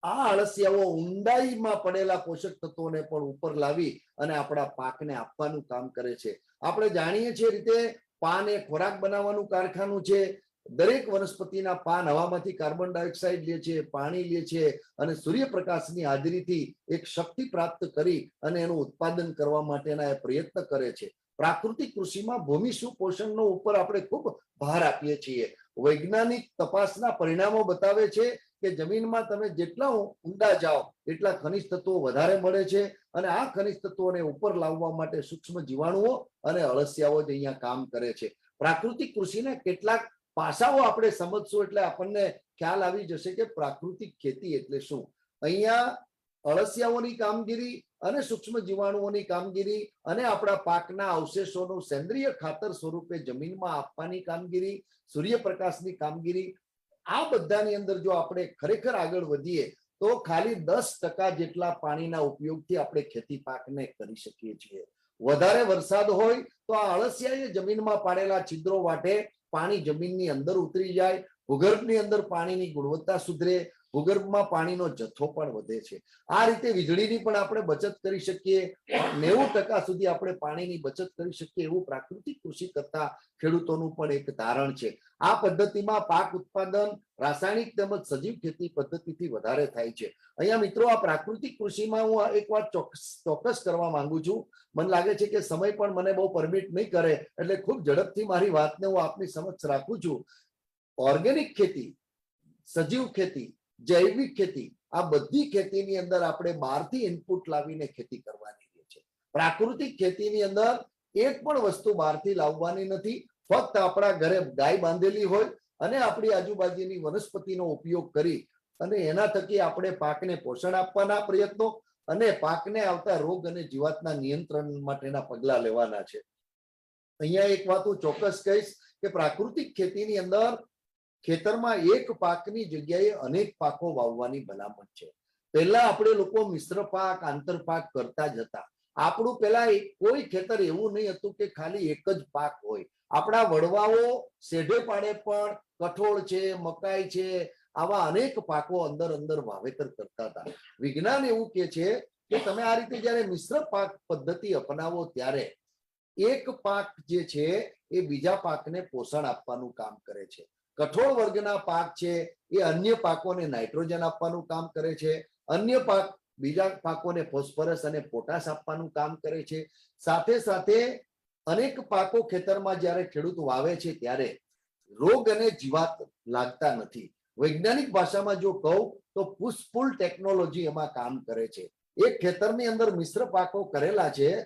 આ અળસિયાઓ ઊંડાઈમાં પડેલા પોષક તત્વોને પણ ઉપર લાવી અને આપણા પાકને આપવાનું કામ કરે છે. આપણે જાણીએ છીએ રીતે પાન એ ખોરાક બનાવવાનું કારખાનું છે. દરેક વનસ્પતિના પાન હવામાંથી કાર્બન ડાયોક્સાઇડ લે છે, પાણી લે છે અને સૂર્યપ્રકાશની હાજરીથી એક શક્તિ પ્રાપ્ત કરી અને એનું ઉત્પાદન કરવા માટેના એ પ્રયત્ન કરે છે. પ્રાકૃતિક કૃષિમાં ભૂમિ સુપોષણનો ઉપર આપણે ખૂબ ભાર આપીએ છીએ. વૈજ્ઞાનિક તપાસના પરિણામો બતાવે છે કે જમીનમાં તમે જેટલા ઊંડા જાઓ એટલા ખનિજ તત્વો વધારે મળે છે અને આ ખનિજ તત્વોને ઉપર લાવવા માટે સૂક્ષ્મ જીવાણુઓ અને અળસિયાઓ જ અહીંયા કામ કરે છે. પ્રાકૃતિક કૃષિને કેટલાક પાસાઓ આપણે સમજશું એટલે આપણને ખ્યાલ આવી જશે કે પ્રાકૃતિક ખેતી એટલે શું. અહીંયા અળસિયાઓની કામગીરી અને સૂક્ષ્મ જીવાણુઓની કામગીરી અને આપણા પાકના અવશેષોનું સેન્દ્રિય ખાતર સ્વરૂપે જમીનમાં આપવાની કામગીરી, સૂર્યપ્રકાશની કામગીરી, આ બધાની અંદર જો આપણે ખરેખર આગળ વધીએ તો ખાલી 10% જેટલા પાણીના ઉપયોગથી આપણે ખેતી પાકને કરી શકીએ છીએ. વધારે વરસાદ હોય તો આ અળસિયાએ જમીનમાં પાડેલા છિદ્રો વાટે, પાણી જમીનની અંદર ઉતરી જાય, ભૂગર્ભની અંદર પાણીની ગુણવત્તા સુધરે, ભૂગર્ભમાં પાણીનો જથ્થો પણ વધે છે. આ રીતે વીજળીની પણ આપણે બચત કરી શકીએ. 90% સુધી આપણે પાણીની બચત કરી શકીએ એવું પ્રાકૃતિક કૃષિ કરતા ખેડૂતોનું પણ એક તારણ છે. આ પદ્ધતિમાં પાક ઉત્પાદન રાસાયણિક તેમજ સજીવ ખેતી પદ્ધતિથી વધારે થાય છે. અહીંયા મિત્રો આ પ્રાકૃતિક કૃષિમાં હું એક વાત ચોક્કસ કરવા માંગુ છું. મને લાગે છે કે સમય પણ મને બહુ પરમિટ નહીં કરે એટલે ખૂબ ઝડપથી મારી વાતને હું આપની સમક્ષ રાખું છું. ઓર્ગેનિક ખેતી, સજીવ ખેતી, જૈવિક ખેતી આ બધી ખેતીની અંદર આપણે બહારથી ઇનપુટ લાવીને ખેતી કરવાની છે. પ્રાકૃતિક ખેતીની અંદર એક પણ વસ્તુ બહારથી લાવવાની નથી. ફક્ત આપણા ઘરે ગાય બાંધેલી હોય અને આપણી આજુબાજુની વનસ્પતિનો ઉપયોગ કરી અને એના થકી આપણે પાકને પોષણ આપવાના પ્રયત્નો અને પાકને આવતા રોગ અને જીવાતના નિયંત્રણ માટેના પગલા લેવાના છે. અહીંયા એક વાત હું ચોક્કસ કહીશ કે પ્રાકૃતિક ખેતીની અંદર ખેતરમાં એક પાકની જગ્યાએ અનેક પાકો વાવવાની ભલામણ છે. પહેલા આપણે લોકો મિશ્ર પાક આંતરપાક કરતા જ હતા. આપણું પહેલા કોઈ ખેતર એવું નહીં હતું કે ખાલી એક જ પાક હોય. આપણા વડવાઓ શેઢે પાડે પણ કઠોળ છે, મકાઈ છે, આવા અનેક પાકો અંદર અંદર વાવેતર કરતા હતા. વિજ્ઞાન એવું કે છે કે તમે આ રીતે જયારે મિશ્ર પાક પદ્ધતિ અપનાવો ત્યારે એક પાક જે છે એ બીજા પાકને પોષણ આપવાનું કામ કરે છે. કઠોળ વર્ગના પાક છે એ અન્ય પાકોને નાઇટ્રોજન આપવાનું કામ કરે છે. અન્ય પાક બીજા પાકોને ફોસ્ફરસ અને પોટાશ આપવાનું કામ કરે છે. સાથે સાથે અનેક પાકો ખેતરમાં જ્યારે ખેડૂત વાવે છે ત્યારે રોગ અને જીવાત લાગતા નથી. વૈજ્ઞાનિક ભાષામાં જો કહું તો પુષ્પુલ ટેકનોલોજી એમાં કામ કરે છે. એક ખેતરની અંદર મિશ્ર પાકો કરેલા છે.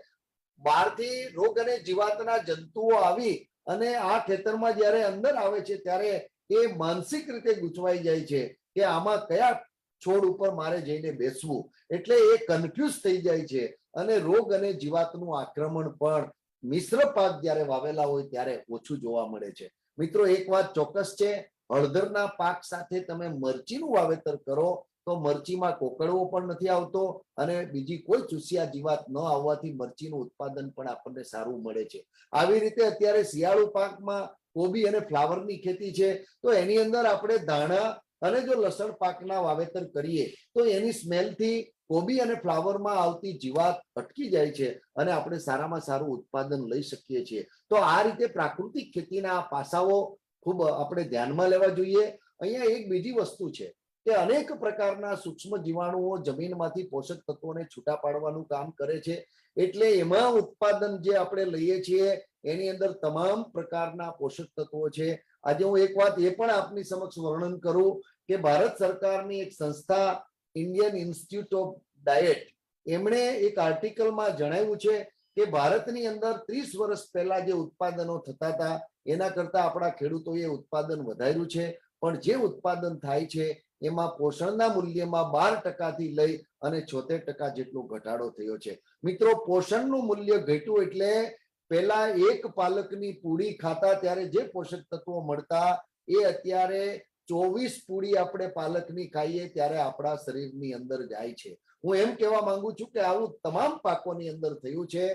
બહારથી રોગ અને જીવાતના જંતુઓ આવી અને આ ખેતરમાં જ્યારે અંદર આવે છે ત્યારે એ માનસિક રીતે ગૂંચવાઈ જાય છે કે આમાં કયા છોડ ઉપર મારે જઈને બેસવું. એટલે એ કન્ફ્યુઝ થઈ જાય છે અને રોગ અને જીવાતનું આક્રમણ પણ મિશ્ર પાક જ્યારે વાવેલા હોય ત્યારે ઓછું જોવા મળે છે. મિત્રો, એક વાત ચોક્કસ છે, હળદરના પાક સાથે તમે મરચીનું વાવેતર કરો તો મરચીમાં કોકડવો પણ નથી આવતો અને બીજી કોઈ ચૂસિયા જીવાત ન આવવાથી મરચીનું ઉત્પાદન પણ આપણને સારું મળે છે. આવી રીતે અત્યારે શિયાળુ પાકમાં કોબી અને ફ્લાવરની ખેતી છે તો એની અંદર આપણે ધાણા અને જો લસણ પાકના વાવેતર કરીએ તો એની સ્મેલથી કોબી અને ફ્લાવરમાં આવતી જીવાત અટકી જાય છે અને આપણે સારામાં સારું ઉત્પાદન લઈ શકીએ છીએ. તો આ રીતે પ્રાકૃતિક ખેતીના પાસાઓ ખૂબ આપણે ધ્યાનમાં લેવા જોઈએ. અહીંયા એક બીજી વસ્તુ છે કે અનેક પ્રકારના સૂક્ષ્મ જીવાણુઓ જમીનમાંથી પોષક તત્વોને છૂટા પાડવાનું કામ કરે છે. એટલે એમાં ઉત્પાદન જે આપણે લઈએ છીએ એની અંદર તમામ પ્રકારના પોષક તત્વો છે. આજે હું એક વાત એ પણ આપની સમક્ષ વર્ણન કરું કે ભારત સરકારની એક સંસ્થા ઇન્ડિયન ઇન્સ્ટિટ્યૂટ ઓફ ડાયટ, એમણે એક આર્ટિકલમાં જણાવ્યું છે કે ભારતની અંદર 30 વર્ષ પહેલા જે ઉત્પાદનો થતા હતા એના કરતા આપણા ખેડૂતોએ ઉત્પાદન વધાર્યું છે. પણ જે ઉત્પાદન થાય છે એમાં પોષણના મૂલ્યમાં 12% થી લઈ અને 76% જેટલો ઘટાડો થયો છે. મિત્રો, પોષણનું મૂલ્ય ઘટ્યું એટલે પહેલા એક પાલકની પૂડી ખાતા ત્યારે જે પોષક તત્વો મળતા એ અત્યારે 24 પૂડી આપણે પાલકની ખાઈએ ત્યારે આપણા શરીરની અંદર જાય છે. હું એમ કહેવા માંગુ છું કે આવું તમામ પાકોની અંદર થયું છે.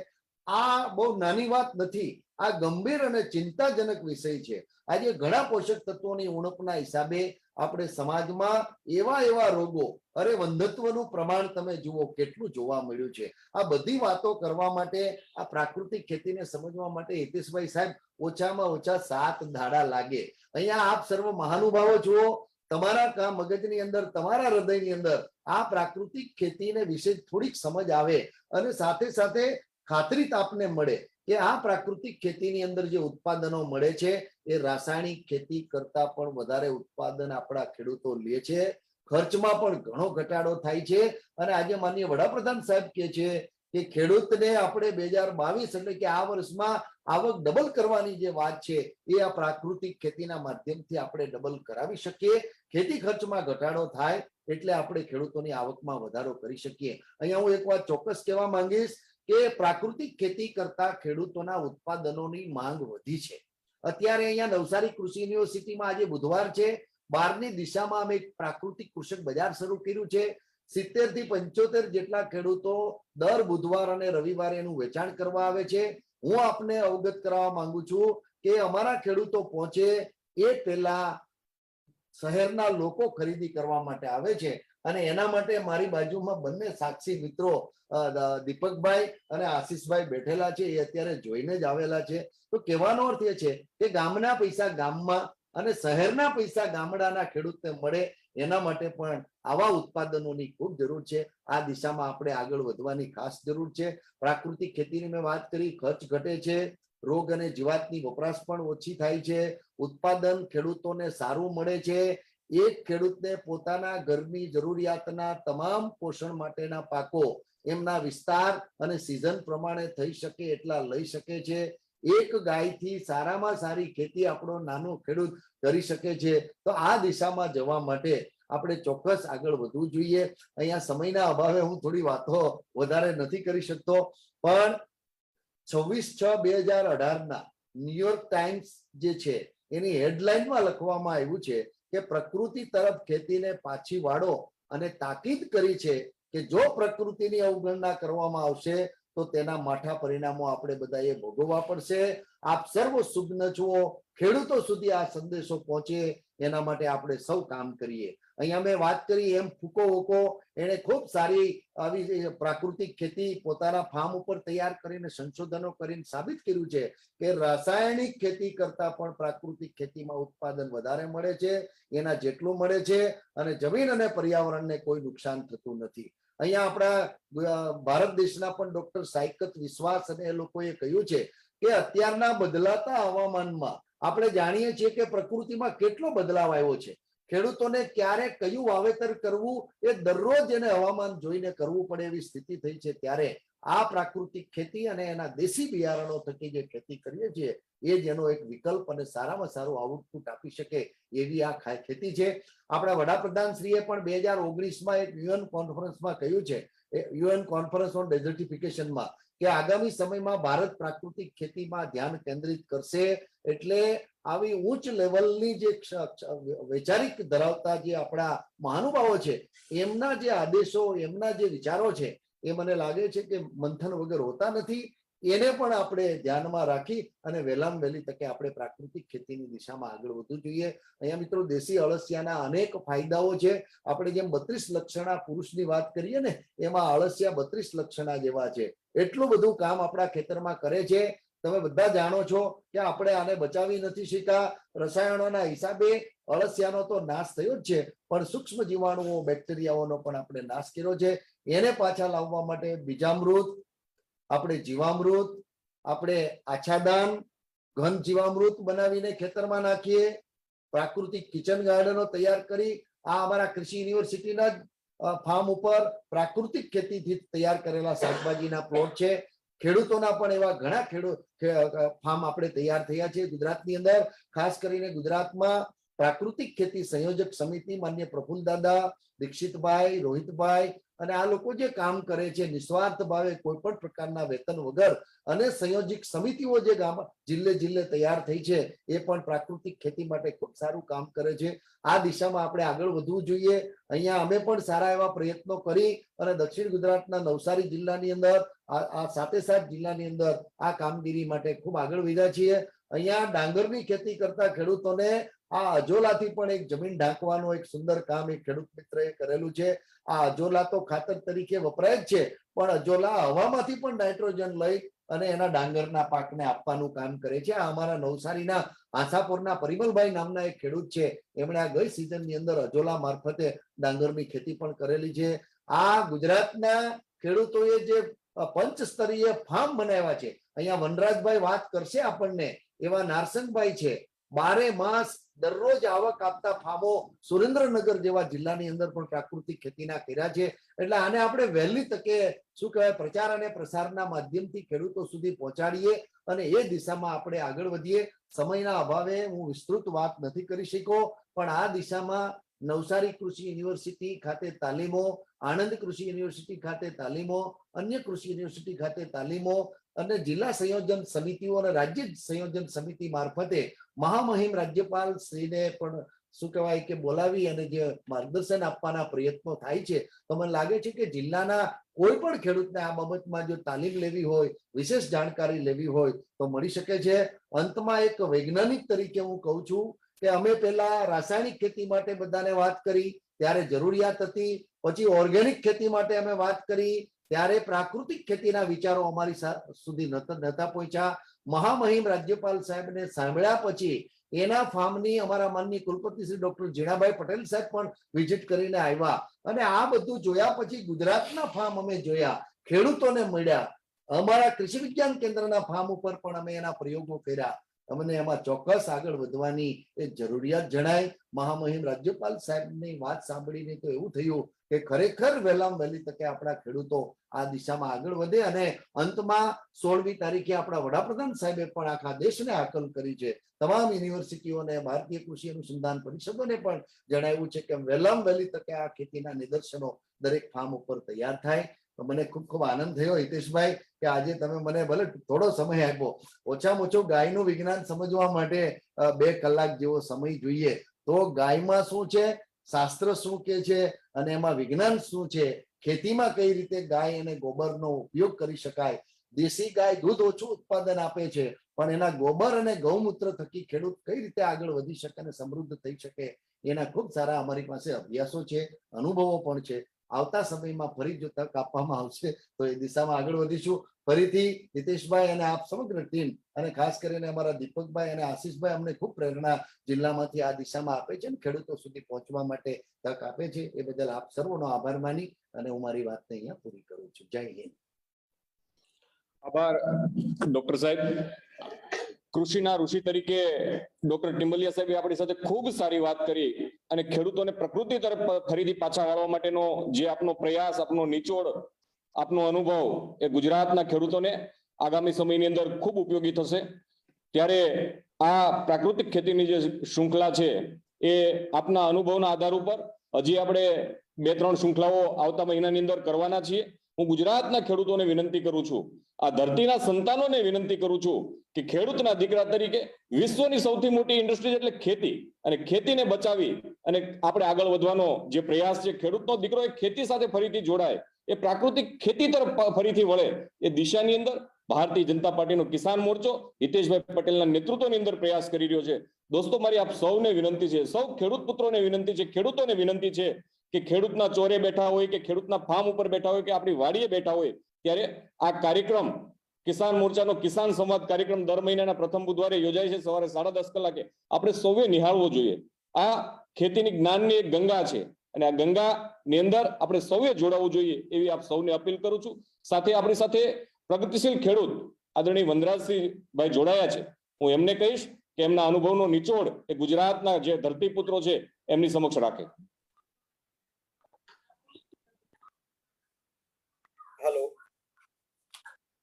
આ બહુ નાની વાત નથી, આ ગંભીર અને ચિંતાજનક વિષય છે. આજે ઘણા પોષક તત્વોની ઉણપના હિસાબે આપણે સમાજમાં એવા રોગો, અરે વંધત્વનું પ્રમાણ તમે જુઓ કેટલું જોવા મળ્યું છે. આ બધી વાતો કરવા માટે, આ પ્રાકૃતિક ખેતીને સમજવા માટે હિતેશભાઈ સાહેબ ઓછામાં ઓછા 7 દાડા લાગે. અહીંયા આપ સર્વ મહાનુભાવો જુઓ, તમારા મગજની અંદર, તમારા હૃદયની અંદર આ પ્રાકૃતિક ખેતીને વિશે થોડીક સમજ આવે અને સાથે સાથે ખાતરી આપને મળે કે આ પ્રાકૃતિક ખેતીની અંદર જે ઉત્પાદનો મળે છે એ રાસાયણિક ખેતી કરતા પણ વધારે ઉત્પાદન આપણા ખેડૂતો લે છે. ખર્ચમાં પણ ઘણો ઘટાડો થાય છે અને આજે માનનીય વડાપ્રધાન સાહેબ કહે છે કે ખેડૂતને આપણે 2022 એટલે કે આ વર્ષમાં આવક ડબલ કરવાની જે વાત છે એ આ પ્રાકૃતિક ખેતીના માધ્યમથી આપણે ડબલ કરાવી શકીએ. ખેતી ખર્ચમાં ઘટાડો થાય એટલે આપણે ખેડૂતોની આવકમાં વધારો કરી શકીએ. અહીંયા હું એક વાત ચોક્કસ કહેવા માંગીશ કે પ્રાકૃતિક ખેતી કરતા ખેડૂતોના ઉત્પાદનોની માંગ વધી છે. અત્યારે અહીંયા નવસારી કૃષિ યુનિવર્સિટીમાં આજે બુધવાર છે, 12ની દિશામાં અમે એક પ્રાકૃતિક કૃષક બજાર શરૂ કર્યું છે. 70 થી 75 જેટલા ખેડૂતો દર બુધવાર અને રવિવારે એનું વેચાણ કરવા આવે છે. હું આપને અવગત કરાવવા માંગુ છું કે અમારા ખેડૂતો પહોંચે એ પહેલા શહેરના લોકો ખરીદી કરવા માટે આવે છે અને એના માટે મારી બાજુમાં બંને સાક્ષી મિત્રો દીપકભાઈ અને આશીષભાઈ બેઠેલા છે, એ અત્યારે જોઈને જ આવેલા છે. તો કહેવાનો અર્થ એ છે કે ગામના પૈસા ગામમાં અને શહેરના પૈસા ગામડાના ખેડૂતને મળે, એના માટે પણ આવા ઉત્પાદનોની ખૂબ જરૂર છે. આ દિશામાં આપણે આગળ વધવાની ખાસ જરૂર છે. પ્રાકૃતિક ખેતીની મેં વાત કરી, ખર્ચ ઘટે છે, રોગ અને જીવાતની વપરાશ પણ ઓછી થાય છે, ઉત્પાદન ખેડૂતોને સારું મળે છે. એક ખેડૂતને પોતાના ઘરની જરૂરિયાતના તમામ પોષણ માટેના પાકો એમના વિસ્તાર અને સિઝન પ્રમાણે થઈ શકે એટલા લઈ શકે છે. એક ગાયથી સારામાં સારી ખેતી આપણો નાનો ખેડૂત કરી શકે છે. તો આ દિશામાં જવા માટે આપણે ચોક્કસ આગળ વધવું જોઈએ. અહીંયા સમયના અભાવે હું થોડી વાતો વધારે નથી કરી શકતો, પણ 26/6/2018 ન્યુયોર્ક ટાઈમ્સ જે છે એની હેડલાઇનમાં લખવામાં આવ્યું છે કે પ્રકૃતિ તરફ ખેતીને પાછી વાળો, અને તાકીદ કરી છે કે જો પ્રકૃતિની અવગણના કરવામાં આવશે તો તેના માઠા પરિણામો આપણે બધાએ ભોગવવા પડશે. આપ સર્વ સુજ્ઞ છો, ખેડૂતો સુધી આ સંદેશો પહોંચે એના માટે આપણે સૌ કામ કરીએ. અહીંયા મેં વાત કરી એમ ફુકુઓકા એને ખૂબ સારી આવી પ્રાકૃતિક ખેતી પોતાના ફાર્મ ઉપર તૈયાર કરીને સંશોધનો કરીને સાબિત કર્યું છે કે રાસાયણિક ખેતી કરતા પણ પ્રાકૃતિક ખેતીમાં ઉત્પાદન વધારે મળે છે, એના જેટલું મળે છે, અને જમીન અને પર્યાવરણને કોઈ નુકસાન થતું નથી. અહીંયા આપણા ભારત દેશના પણ ડોક્ટર સાયકત વિશ્વાસ અને એ લોકોએ કહ્યું છે કે અત્યારના બદલાતા હવામાનમાં આપણે જાણીએ છીએ કે પ્રકૃતિમાં કેટલો બદલાવ આવ્યો છે. ખેડૂતોને ક્યારે કયું વાવેતર કરવું એ દરરોજ એને હવામાન જોઈને કરવું પડે એવી સ્થિતિ થઈ છે. ત્યારે આ પ્રાકૃતિક ખેતી અને એના દેશી બિયારણો થકી જે ખેતી કરીએ છીએ એ જ એનો એક વિકલ્પ અને સારામાં સારું આઉટપુટ આપી શકે એવી આ ખેતી છે. આપણા વડાપ્રધાન શ્રીએ પણ 2019માં એક યુએન કોન્ફરન્સમાં કહ્યું છે, યુએન કોન્ફરન્સ ઓન ડેઝર્ટિફિકેશનમાં, કે આગામી સમયમાં ભારત પ્રાકૃતિક ખેતીમાં ધ્યાન કેન્દ્રિત કરશે. એટલે આવી ઉચ્ચ લેવલની જે વૈચારિક ધરાવતા જે આપણા મહાનુભાવો છે એમના જે આદેશો, એમના જે વિચારો છે એ મને લાગે છે કે મંથન વગર હોતા નથી. એને પણ આપણે ધ્યાનમાં રાખી અને વહેલામાં વહેલી તકે આપણે પ્રાકૃતિક ખેતીની દિશામાં આગળ વધવું જોઈએ. અહીંયા મિત્રો દેશી અળસિયાના અનેક ફાયદાઓ છે. આપણે જેમ 32 લક્ષણા પુરુષની વાત કરીએ ને, એમાં અળસિયા 32 લક્ષણા જેવા છે. એટલું બધું કામ આપણા ખેતરમાં કરે છે. તમે બધા જાણો છો કે આપણે આને બચાવી નથી શક્યા. રસાયણોના હિસાબે અળસિયાનો તો નાશ થયો જ છે, પણ સૂક્ષ્મ જીવાણુઓ, બેક્ટેરિયાઓનો પણ આપણે નાશ કર્યો છે. એને પાછા લાવવા માટે બીજામૃત, આપણે જીવામૃત, આપણે આચ્છાદન, ઘન જીવામૃત બનાવીને ખેતરમાં નાખીએ, પ્રાકૃતિક કિચન ગાર્ડનો તૈયાર કરી. આ અમારા કૃષિ યુનિવર્સિટીના જ ફાર્મ ઉપર પ્રાકૃતિક ખેતીથી તૈયાર કરેલા શાકભાજીના પ્લોટ છે. ખેડૂતોના પણ એવા ઘણા ફાર્મ આપણે તૈયાર થયા છે ગુજરાતની અંદર. ખાસ કરીને ગુજરાતમાં પ્રાકૃતિક ખેતી સંયોજક સમિતિ માન્ય પ્રફુલ્લ દાદા, દીક્ષિતભાઈ, રોહિતભાઈ અને આ લોકો જે કામ કરે છે નિસ્વાર્થ ભાવે, કોઈ પણ પ્રકારના વેતન વગર, અને સંયોજક સમિતિઓ જે જિલ્લે તૈયાર થઈ છે એ પણ પ્રાકૃતિક ખેતી માટે ખૂબ સારું કામ કરે છે. આ દિશામાં આપણે આગળ વધવું જોઈએ. અહીંયા અમે પણ સારા એવા પ્રયત્નો કરી અને દક્ષિણ ગુજરાતના નવસારી જિલ્લાની અંદર, આ 7 જિલ્લાની અંદર આ કામગીરી માટે ખૂબ આગળ વધ્યા છીએ. અહીંયા ડાંગરની ખેતી કરતા ખેડૂતોને આ અજોલાથી પણ એક જમીન ઢાંકવાનું એક સુંદર કામ એક ખેડૂત મિત્રએ કરેલું છે. આ અજોલા તો ખાતર તરીકે વપરાય જ છે, પણ અજોલા હવામાંથી પણ નાઇટ્રોજન લઈ અને એના ડાંગરના પાકને આપવાનું કામ કરે છે. આ અમારા નવસારીના આશાપુરના પરિમલભાઈ નામના એક ખેડૂત છે, એમણે આ ગઈ સિઝનની અંદર અજોલા મારફતે ડાંગરની ખેતી પણ કરેલી છે. આ ગુજરાતના ખેડૂતોએ જે પંચસ્તરીય ફાર્મ બનાવ્યા છે, અહીંયા વનરાજભાઈ વાત કરશે આપણને, એવા નારસંગભાઈ છે. 12 માસ દરરોજ આવક આપતા ફાર્મો સુરેન્દ્રનગર જેવા જિલ્લાની અંદર પણ પ્રાકૃતિક ખેતીના કર્યા છે. એટલે આને આપણે વહેલી તકે શું કહેવાય, પ્રચાર અને પ્રસારના માધ્યમથી ખેડૂતો સુધી પહોંચાડીએ અને એ દિશામાં આપણે આગળ વધીએ. સમયના અભાવે હું વિસ્તૃત વાત નથી કરી શક્યો, પણ આ દિશામાં નવસારી કૃષિ યુનિવર્સિટી ખાતે તાલીમો, આણંદ કૃષિ યુનિવર્સિટી ખાતે તાલીમો, અન્ય કૃષિ યુનિવર્સિટી ખાતે તાલીમો અને જિલ્લા સંયોજન સમિતિઓ અને રાજ્ય સંયોજન સમિતિ મારફતે મહામહિમ રાજ્યપાલ શ્રીને પણ શું કહેવાય કે બોલાવી અને જે માર્ગદર્શન આપવાના પ્રયત્નો થાય છે. તો મને લાગે છે કે જિલ્લાના કોઈ પણ ખેડૂતને આ બાબતમાં જો તાલીમ લેવી હોય, વિશેષ જાણકારી લેવી હોય તો મળી શકે છે. અંતમાં એક વૈજ્ઞાનિક તરીકે હું કહું છું કે અમે પહેલા રાસાયણિક ખેતી માટે બધાને વાત કરી ત્યારે જરૂરિયાત હતી, પછી ઓર્ગેનિક ખેતી માટે અમે વાત કરી ત્યારે પ્રાકૃતિક ખેતીના વિચારો અમારી સુધી નહોતા પહોંચ્યા. મહામહિમ રાજ્યપાલ સાહેબને સાંભળ્યા પછી એના ફાર્મની અમારા માનનીય કુલપતિ શ્રી ડોક્ટર જીણાભાઈ પટેલ સાહેબ પણ વિઝિટ કરીને આવ્યા અને આ બધું જોયા પછી ગુજરાતના ફાર્મ અમે જોયા, ખેડૂતોને મળ્યા, અમારા કૃષિ વિજ્ઞાન કેન્દ્રના ફાર્મ ઉપર પણ અમે એના પ્રયોગો કર્યા અમને એમાં ચોક્કસ આગળ વધવાની એ જરૂરિયાત જણાય. મહામહિમ રાજ્યપાલ સાહેબની વાત સાંભળીને તો એવું થયું કે ખરેખર વહેલામાં વહેલી તકે આપણા ખેડૂતો આ દિશામાં આગળ વધે. અને અંતમાં 16મી તારીખે આપણા વડાપ્રધાન સાહેબે પણ આખા દેશને હાકલ કરી છે. તમામ યુનિવર્સિટીઓને, ભારતીય કૃષિ અનુસંધાન પરિષદોને પણ જણાવ્યું છે કે વહેલામાં વહેલી તકે આ ખેતીના નિદર્શનો દરેક ફાર્મ ઉપર તૈયાર થાય. તો મને ખૂબ ખૂબ આનંદ થયો હિતેશભાઈ કે આજે તમે મને ભલે થોડો સમય આપ્યો, ઓછામાં ઓછું ગાયનું વિજ્ઞાન સમજવા માટે 2 કલાક જેવો સમય જોઈએ. તો ગાયમાં શું છે, શાસ્ત્ર શું કે છે અને એમાં વિજ્ઞાન શું છે, ખેતીમાં કઈ રીતે ગાય અને ગોબરનો ઉપયોગ કરી શકાય. દેશી ગાય દૂધ ઓછું ઉત્પાદન આપે છે, પણ એના ગોબર અને ગૌમૂત્ર થકી ખેડૂત કઈ રીતે આગળ વધી શકે અને સમૃદ્ધ થઈ શકે એના ખૂબ સારા અમારી પાસે અભ્યાસો છે, અનુભવો પણ છે. આવતા સમયમાં ફરી જો તક આપવામાં આવશે તો એ દિશામાં આગળ વધીશું. ફરીથી હિતેશભાઈ અને આપ સમગ્ર ટીમ અને ખાસ કરીને અમારા દીપકભાઈ અને આશીષભાઈ અમને ખૂબ પ્રેરણા જિલ્લામાંથી આ દિશામાં આપે છે અને ખેડૂતો સુધી પહોંચવા માટે તક આપે છે. એ બદલ આપ સર્વનો આભાર માની અને હું મારી વાતને અહીંયા પૂરી કરું છું. જય હિન્દ. આભાર ડોક્ટર સાહેબ. કૃષિના ઋષિ તરીકે ડોક્ટર ટિમ્બલિયા સાહેબે આપણી સાથે ખૂબ સારી વાત કરી અને ખેડૂતોને પ્રકૃતિ તરફ ફરીથી પાછા વાળવા માટેનો જે આપનો પ્રયાસ, આપનો નિચોડ, આપનો અનુભવ એ ગુજરાતના ખેડૂતોને આગામી સમયની અંદર ખૂબ ઉપયોગી થશે. ત્યારે આ પ્રાકૃતિક ખેતીની જે શૃંખલા છે એ આપના અનુભવના આધાર ઉપર હજી આપણે 2-3 શૃંખલાઓ આવતા મહિનાની અંદર કરવાના છીએ. હું ગુજરાતના ખેડૂતોને વિનંતી કરું છું, આ ધરતીના સંતાનોને વિનંતી કરું છું કે ખેડૂતના દીકરા તરીકે વિશ્વની સૌથી મોટી ઇન્ડસ્ટ્રી એટલે ખેતી, અને ખેતીને બચાવી અને આપણે આગળ વધવાનો જે પ્રયાસ છે, ખેડૂતનો દીકરો એ ખેતી સાથે ફરીથી જોડાય, એ પ્રાકૃતિક ખેતી તરફ ફરીથી વળે, એ દિશાની અંદર ભારતીય જનતા પાર્ટીનો કિસાન મોરચો હિતેશભાઈ પટેલના નેતૃત્વની અંદર પ્રયાસ કરી રહ્યો છે. દોસ્તો, મારી આપ સૌને વિનંતી છે, સૌ ખેડૂત પુત્રોને વિનંતી છે, ખેડૂતોને વિનંતી છે કે ખેડૂતના ચોરે બેઠા હોય કે ખેડૂતના ફાર્મ ઉપર બેઠા હોય કે આપણી વાડીએ બેઠા હોય, ત્યારે આ કાર્યક્રમ કિસાન મોરચાનો કિસાન સંવાદ કાર્યક્રમ દર મહિનાના પ્રથમ બુધવારે યોજાય છે સવારે 10:30 કલાકે. આપણે સૌએ નિહાળવો જોઈએ. આ ખેતીની જ્ઞાનની એક ગંગા છે અને આ ગંગાની અંદર આપણે સૌએ જોડાવવું જોઈએ એવી આપ સૌને અપીલ કરું છું. સાથે આપણી સાથે પ્રગતિશીલ ખેડૂત આદરણીય વનરાજસિંહભાઈ જોડાયા છે. હું એમને કહીશ કે એમના અનુભવનો નિચોડ એ ગુજરાતના જે ધરતીપુત્રો છે એમની સમક્ષ રાખે. હેલો,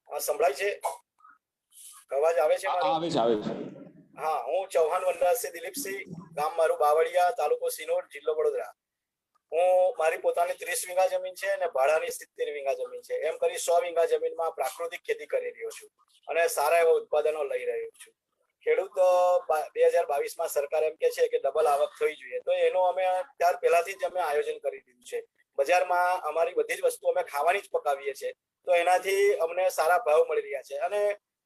હા સંભળાય છે? અવાજ આવે છે? આવે છે, આવે છે. હા, હું ચૌહાણ વનરાજસિંહ દિલીપસિંહ, ગામ મારું બાવળિયા, તાલુકો સિનોર, જિલ્લો વડોદરા. હું મારી પોતાની 30 વીઘા જમીન છે અને ભાડાની 70 વીઘા જમીન છે. એમ કરી 100 વીઘા જમીનમાં પ્રાકૃતિક ખેતી કરી રહ્યો છું અને સારા એવા ઉત્પાદનો લઈ રહ્યો છું. ખેડૂત 2022માં સરકાર એમ કે છે કે ડબલ આવક થવી જોઈએ, તો એનો અમે ત્યાર પહેલાથી જ અમે આયોજન કરી દીધું છે. બજારમાં અમારી બધી જ વસ્તુ અમે ખાવાની જ પકાવીએ છીએ, તો એનાથી અમને સારા ભાવ મળી રહ્યા છે અને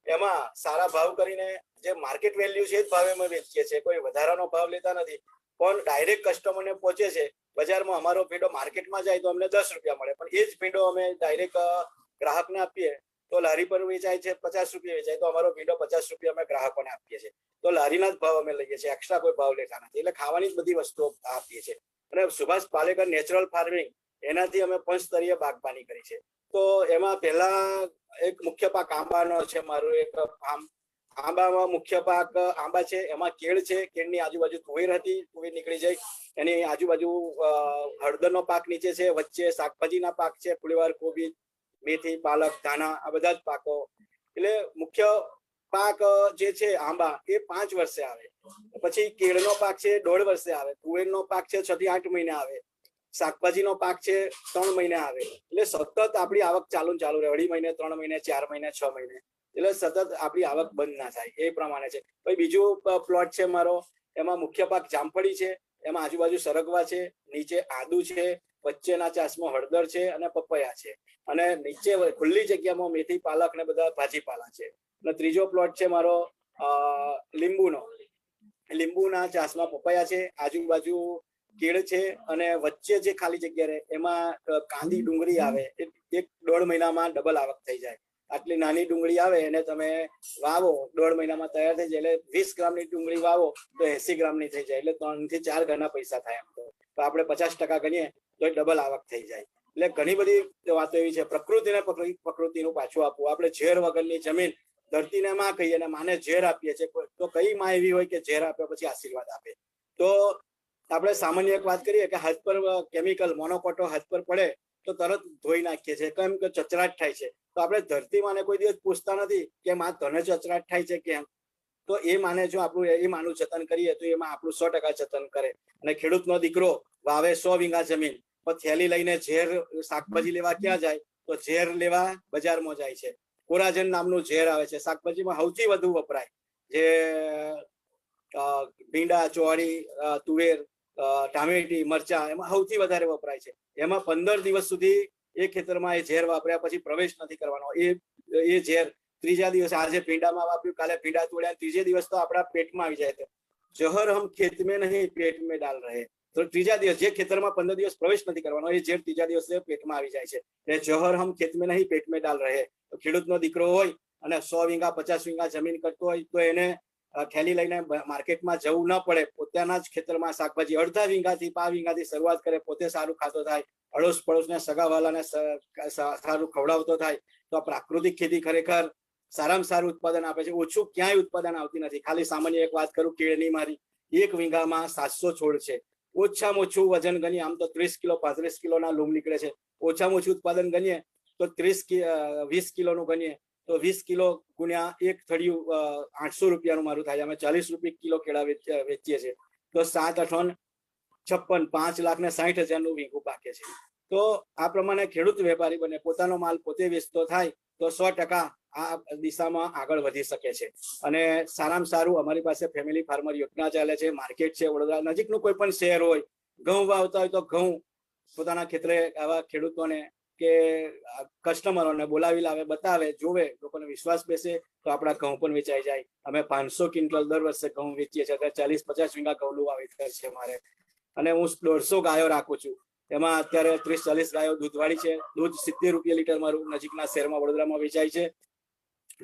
એમાં સારા ભાવ કરીને જે માર્કેટ વેલ્યુ છે એ જ ભાવે અમે વેચીએ છીએ. કોઈ વધારાનો ભાવ લેતા નથી, પણ ડાયરેક્ટ કસ્ટમરને પહોંચે છે. બજારમાં અમારો ભીંડો માર્કેટમાં જાય તો અમને 10 રૂપિયા મળે, પણ એ જ ભીંડો અમે ડાયરેક્ટ ગ્રાહકને આપીએ તો લારી પર વેચાય છે 50 રૂપિયા વેચાય, તો અમારો ભીંડો 50 રૂપિયા અમે ગ્રાહકોને આપીએ છીએ. તો લારીના જ ભાવ અમે લઈએ છીએ, એક્સ્ટ્રા કોઈ ભાવ લેતા નથી. એટલે ખાવાની જ બધી વસ્તુઓ આપીએ છીએ. અને સુભાષ પાલેકર નેચરલ ફાર્મિંગ, એનાથી અમે પંચસ્તરીય બાગબાની કરી છે. તો એમાં પહેલા એક મુખ્ય પાક આંબાનો છે મારું એક ફાર્મ. આંબામાં મુખ્ય પાક આંબા છે, એમાં કેળ છે, કેળની આજુબાજુ તુવેર હતી, તુવેર નીકળી જાય, એની આજુબાજુ હળદરનો પાક નીચે છે, વચ્ચે શાકભાજીના પાક છે, ફુલીવાર, કોબી, મેથી, પાલક, ધાણા, આ બધા જ પાકો. એટલે મુખ્ય પાક જે છે આંબા એ 5 વર્ષે આવે, પછી કેળનો પાક છે 1.5 વર્ષે આવે, તુવેરનો પાક છે 6 થી 8 મહિને આવે, શાકભાજીનો પાક છે 3 મહિને આવે. એટલે સતત આપણી આવક ચાલુ રહે, 2.5 મહિને, 3 મહિને, 4 મહિને, 6 મહિને, એટલે સતત આપણી આવક બંધ ના થાય એ પ્રમાણે છે. પછી બીજું પ્લોટ છે મારો, એમાં મુખ્ય પાક જામફળી છે, એમાં આજુબાજુ સરગવા છે, નીચે આદુ છે, વચ્ચેના ચાસમાં હળદર છે અને પપૈયા છે, અને નીચે ખુલ્લી જગ્યામાં મેથી, પાલક ને બધા ભાજીપાલા છે. અને ત્રીજો પ્લોટ છે મારો લીંબુનો, લીંબુના ચાસમાં પપૈયા છે, આજુબાજુ કેળ છે, અને વચ્ચે જે ખાલી જગ્યા રહે એમાં કાંદી ડુંગળી આવે. 1.5 મહિનામાં ડબલ આવક થઈ જાય. આટલી નાની ડુંગળી આવે એને તમે વાવો, 1.5 મહિનામાં તૈયાર થઈ જાય. એટલે 20 ગ્રામની ડુંગળી વાવો તો 80 ગ્રામની થઈ જાય, એટલે 3 થી 4 ઘરના પૈસા થાય. તો આપણે 50% ગણીએ તો ડબલ આવક થઈ જાય. એટલે ઘણી બધી વાતો એવી છે. પ્રકૃતિને પ્રકૃતિનું પાછું આપવું, આપણે ઝેર વગરની જમીન ધરતીને માં કહીએ અને માને ઝેર આપીએ છીએ, તો કઈ માં એવી હોય કે ઝેર આપ્યા પછી આશીર્વાદ આપે? તો આપણે સામાન્ય એક વાત કરીએ કે હાથ પર કેમિકલ મોનોકોટો હાથ પર પડે તો તરત ધોઈ નાખીએ છીએ, કેમ કે ચચરાટ થાય છે. તો આપણે ધરતી માને કોઈ દિવસ પૂછતા નથી કે માં તને ચચરાટ થાય છે કેમ? તો એ માને જો આપણું એ માનું જતન કરીએ તો એમાં આપણું 100% જતન કરે. અને ખેડૂતનો દીકરો વાવે 100 વીઘા જમીન, પણ થેલી લઈને ઝેર શાકભાજી લેવા ક્યાં જાય? તો ઝેર લેવા બજારમાં જાય છે. કોરાજન નામનું ઝેર આવે છે, શાકભાજીમાં સૌથી વધુ વપરાય, જે ભીંડા, ચોળી, તુવેર, ટામેટી, મરચા, એમાં સૌથી વધારે વપરાય છે. એમાં 15 દિવસ સુધી એ ખેતરમાં એ ઝેર વાપર્યા પછી પ્રવેશ નથી કરવાનો. એ ઝેર ત્રીજા દિવસે, આજે ભીંડામાં વાપર્યું, કાલે ભીંડા તોડ્યા, ત્રીજે દિવસ તો આપણા પેટમાં આવી જાય છે. જહર હમ ખેત મેં નહીં પેટ મેં ડાલ રહે. તો ત્રીજા દિવસ જે ખેતરમાં 15 દિવસ પ્રવેશ નથી કરવાનો, એ ઝેર ત્રીજા દિવસે પેટમાં આવી જાય છે. એટલે જહર હમ ખેત મેં નહીં પેટ મેં ડાલ રહે. તો ખેડૂતનો દીકરો હોય અને 100 વીઘા 50 વીઘા જમીન કરતો હોય તો એને થેલી લઈને માર્કેટમાં જવું ન પડે. પોતાના જ ખેતરમાં શાકભાજી અડધા વીઘાથી 5 વીઘાથી શરૂઆત કરે, પોતે સારું ખાતો થાય, અડોશ પડોશને સગાવાલાને સારું ખવડાવતો થાય. તો આ પ્રાકૃતિક ખેતી ખરેખર સારામાં સારું ઉત્પાદન આપે છે. ઓછું ક્યાંય ઉત્પાદન આવતી નથી. ખાલી સામાન્ય એક વાત કરું, કેળની મારી 1 વીઘામાં 700 છોડ છે. ઓછામાં ઓછું વજન ગણીએ આમ તો 30 કિલો 35 કિલોના લૂમ નીકળે છે. ઓછામાં ઓછું ઉત્પાદન ગણીએ તો 20 કિલોનું ગણીએ તો 20 કિલો ગુણ્યા એક થળિયું 800 રૂપિયાનું મારું થાય. અમે 40 રૂપિયા કિલો કેળા વેચીએ છીએ. તો 7 8 56 5,60,000 વીઘું પાકે છે. તો આ પ્રમાણે ખેડૂત વેપારી બને, પોતાનો માલ પોતે વેચતો થાય તો 100% આ દિશામાં આગળ વધી શકે છે. અને સારામાં સારું અમારી પાસે ફેમિલી ફાર્મર યોજના ચાલે છે. માર્કેટ છે વડોદરા નજીકનું કોઈ પણ શહેર હોય, ઘઉં વાવતા હોય તો ઘઉં પોતાના ખેતરે આવા ખેડૂતોને કે કસ્ટમરોને બોલાવી લાવે, બતાવે, જોવે, લોકોને વિશ્વાસ બેસે તો આપણા ઘઉં પણ વેચાઈ જાય. અમે 500 ક્વિન્ટલ દર વર્ષે ઘઉં વેચીએ છીએ. 40-50 વીઘા ઘઉંનું વાવેતર છે મારે. અને હું 150 ગાયો રાખું છું. એમાં અત્યારે 30-40 ગાયો દૂધવાળી છે. દૂધ 70 રૂપિયા લીટર મારું નજીકના શહેરમાં વડોદરામાં વેચાય છે.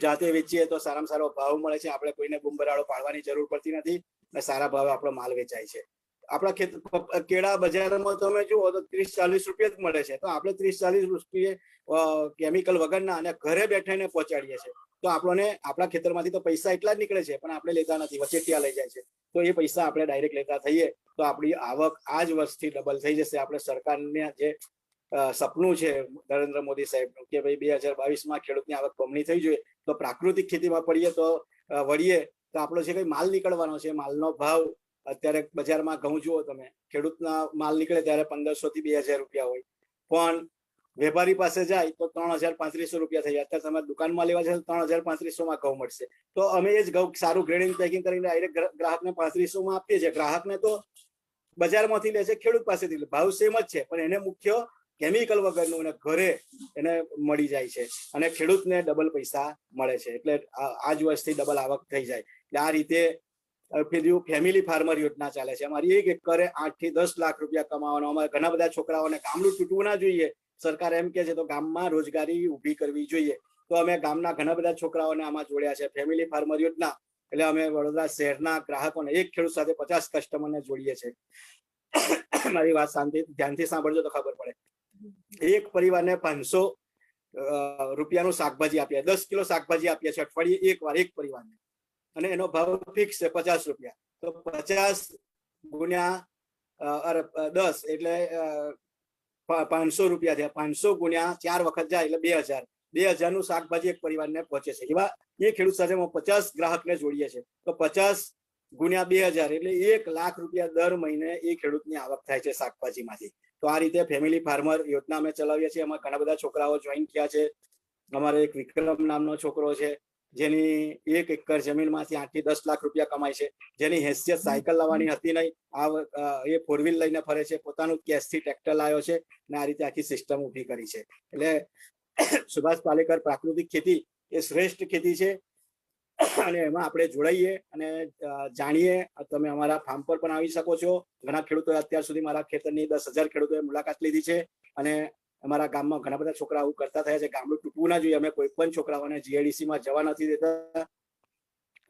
જાતે વેચીએ તો સારામાં સારો ભાવ મળે છે. આપણે કોઈને બુમબરાડો પાડવાની જરૂર પડતી નથી અને સારા ભાવે આપણો માલ વેચાય છે. આપણા કેળા બજારમાં તમે જુઓ તો 30-40 રૂપિયા જ મળે છે. તો આપણે 30-40 રૂપિયા કેમિકલ વગરના અને ઘરે બેઠાને પહોંચાડીએ છીએ. તો આપણા ખેતરમાંથી તો પૈસા એટલા જ નીકળે છે, પણ આપણે લેતા નથી, વચેટિયા લઈ જાય છે. તો એ પૈસા આપણે ડાયરેક્ટ લેતા થઈએ તો આપણી આવક આ જ વર્ષથી ડબલ થઈ જશે. આપણે સરકારના જે સપનું છે નરેન્દ્ર મોદી સાહેબનું કે ભાઈ 2022માં ખેડૂતની આવક બમણી થઈ જોઈએ, તો પ્રાકૃતિક ખેતીમાં પડીએ તો વળીએ તો આપણો જે કઈ માલ નીકળવાનો છે, માલનો ભાવ અત્યારે બજારમાં ઘઉં જુઓ તમે, ખેડૂતના માલ નીકળે ત્યારે 1500 થી 2000 રૂપિયા હોય, પણ વેપારી પાસે જાય તો 3000-3500 રૂપિયા થઈ જાય. અત્યારે તમે દુકાનમાં લેવા જાય તો 3000-3500 ઘઉં મળશે. તો અમે એ જ ઘઉં સારું ગ્રેડિંગ પેકિંગ કરીને ડાયરેક્ટ ગ્રાહકને 3500 આપીએ છીએ. ગ્રાહકને તો બજારમાંથી લે છે, ખેડૂત પાસેથી ભાવ સેમ જ છે, પણ એને મુખ્ય કેમિકલ વગરનું અને ઘરે એને મળી જાય છે અને ખેડૂતને ડબલ પૈસા મળે છે. એટલે આ જ વર્ષથી ડબલ આવક થઈ જાય. આ રીતે ફેમિલી ફાર્મર યોજના ચાલે છે. અમારી 1 એકરે 8 થી 10 લાખ રૂપિયા કમાવાનો. અમારે ઘણા બધા છોકરાઓને ગામડું તૂટવું ના જોઈએ. સરકાર એમ કે છે તો ગામમાં રોજગારી ઊભી કરવી જોઈએ. તો અમે ગામના ઘણા બધા છોકરાઓને આમાં જોડ્યા છે. ફેમિલી ફાર્મર યોજના એટલે અમે વડોદરા શહેરના ગ્રાહકોને, એક ખેડૂત સાથે 50 કસ્ટમરને જોડીએ છીએ. મારી વાત ધ્યાનથી સાંભળજો તો ખબર પડે. એક પરિવારને 500 રૂપિયાનું શાકભાજી આપીએ, 10 કિલો શાકભાજી આપીએ છીએ અઠવાડિયે એક વાર એક પરિવારને, અને એનો ભાવ ફિક્સ છે 50 રૂપિયા. તો 50 ગુણ્યા 10 એટલે 500 રૂપિયા થયા. 500 ગુણ્યા 4 વખત જાય એટલે 2000. 2000 નું શાકભાજી એક પરિવારને પહોંચે છે. એવા એ ખેડૂત સાથે 50 ગ્રાહકને જોડીએ છે તો 50 ગુણ્યા 2000 એટલે 1 લાખ રૂપિયા દર મહિને એ ખેડૂતની આવક થાય છે શાકભાજીમાંથી. તો આ રીતે ફેમિલી ફાર્મર યોજના અમે ચલાવીએ છીએ. એમાં ઘણા બધા છોકરાઓ જોઈન થયા છે. અમારે એક વિક્રમ નામનો છોકરો છે, જેની 1 એકર જમીનમાંથી 8 થી 10 લાખ રૂપિયા કમાય છે. જેની હેસિયત સાયકલ લાવવાની હતી નહીં, એ 4 વ્હીલ લઈને ફરે છે, પોતાનું કેશથી ટ્રેક્ટર લાવ્યો છે અને આ રીતે આખી સિસ્ટમ ઊભી કરી છે. એટલે સુભાષ પાલેકર પ્રાકૃતિક ખેતી એ શ્રેષ્ઠ ખેતી છે અને એમાં આપણે જોડાઈએ અને જાણીએ. તમે અમારા ફાર્મ પર પણ આવી શકો છો. ઘણા ખેડૂતોએ અત્યાર સુધી મારા ખેતરની 10,000 ખેડૂતોએ મુલાકાત લીધી છે અને અમારા ગામમાં ઘણા બધા છોકરા આવું કરતા થયા છે. ગામડું તૂટવું ના જોઈએ. અમે કોઈ પણ છોકરાઓને GIDC-માં જવા નથી દેતા.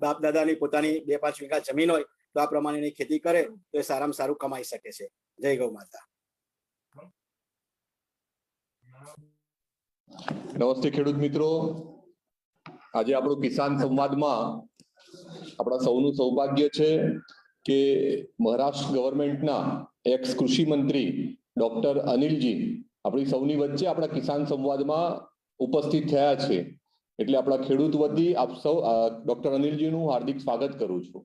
બાપ દાદાની પોતાની 2-5 વીઘા જમીન હોય તો આ પ્રમાણેની ખેતી કરે તો એ સારામાં સારું કમાઈ શકે છે. જય ગૌ માતા. નમસ્તે ખેડૂત મિત્રો, આજે આપણું કિસાન સંવાદમાં આપણા સૌનું સૌભાગ્ય છે કે મહારાષ્ટ્ર ગવર્મેન્ટના એક્સ કૃષિ મંત્રી ડોક્ટર અનિલજી આપણી સૌની વચ્ચે આપણા કિસાન સંવાદમાં ઉપસ્થિત થયા છે. એટલે આપણા ખેડૂત વતી આપ સૌ ડોક્ટર અનિલજીનું હાર્દિક સ્વાગત કરું છું.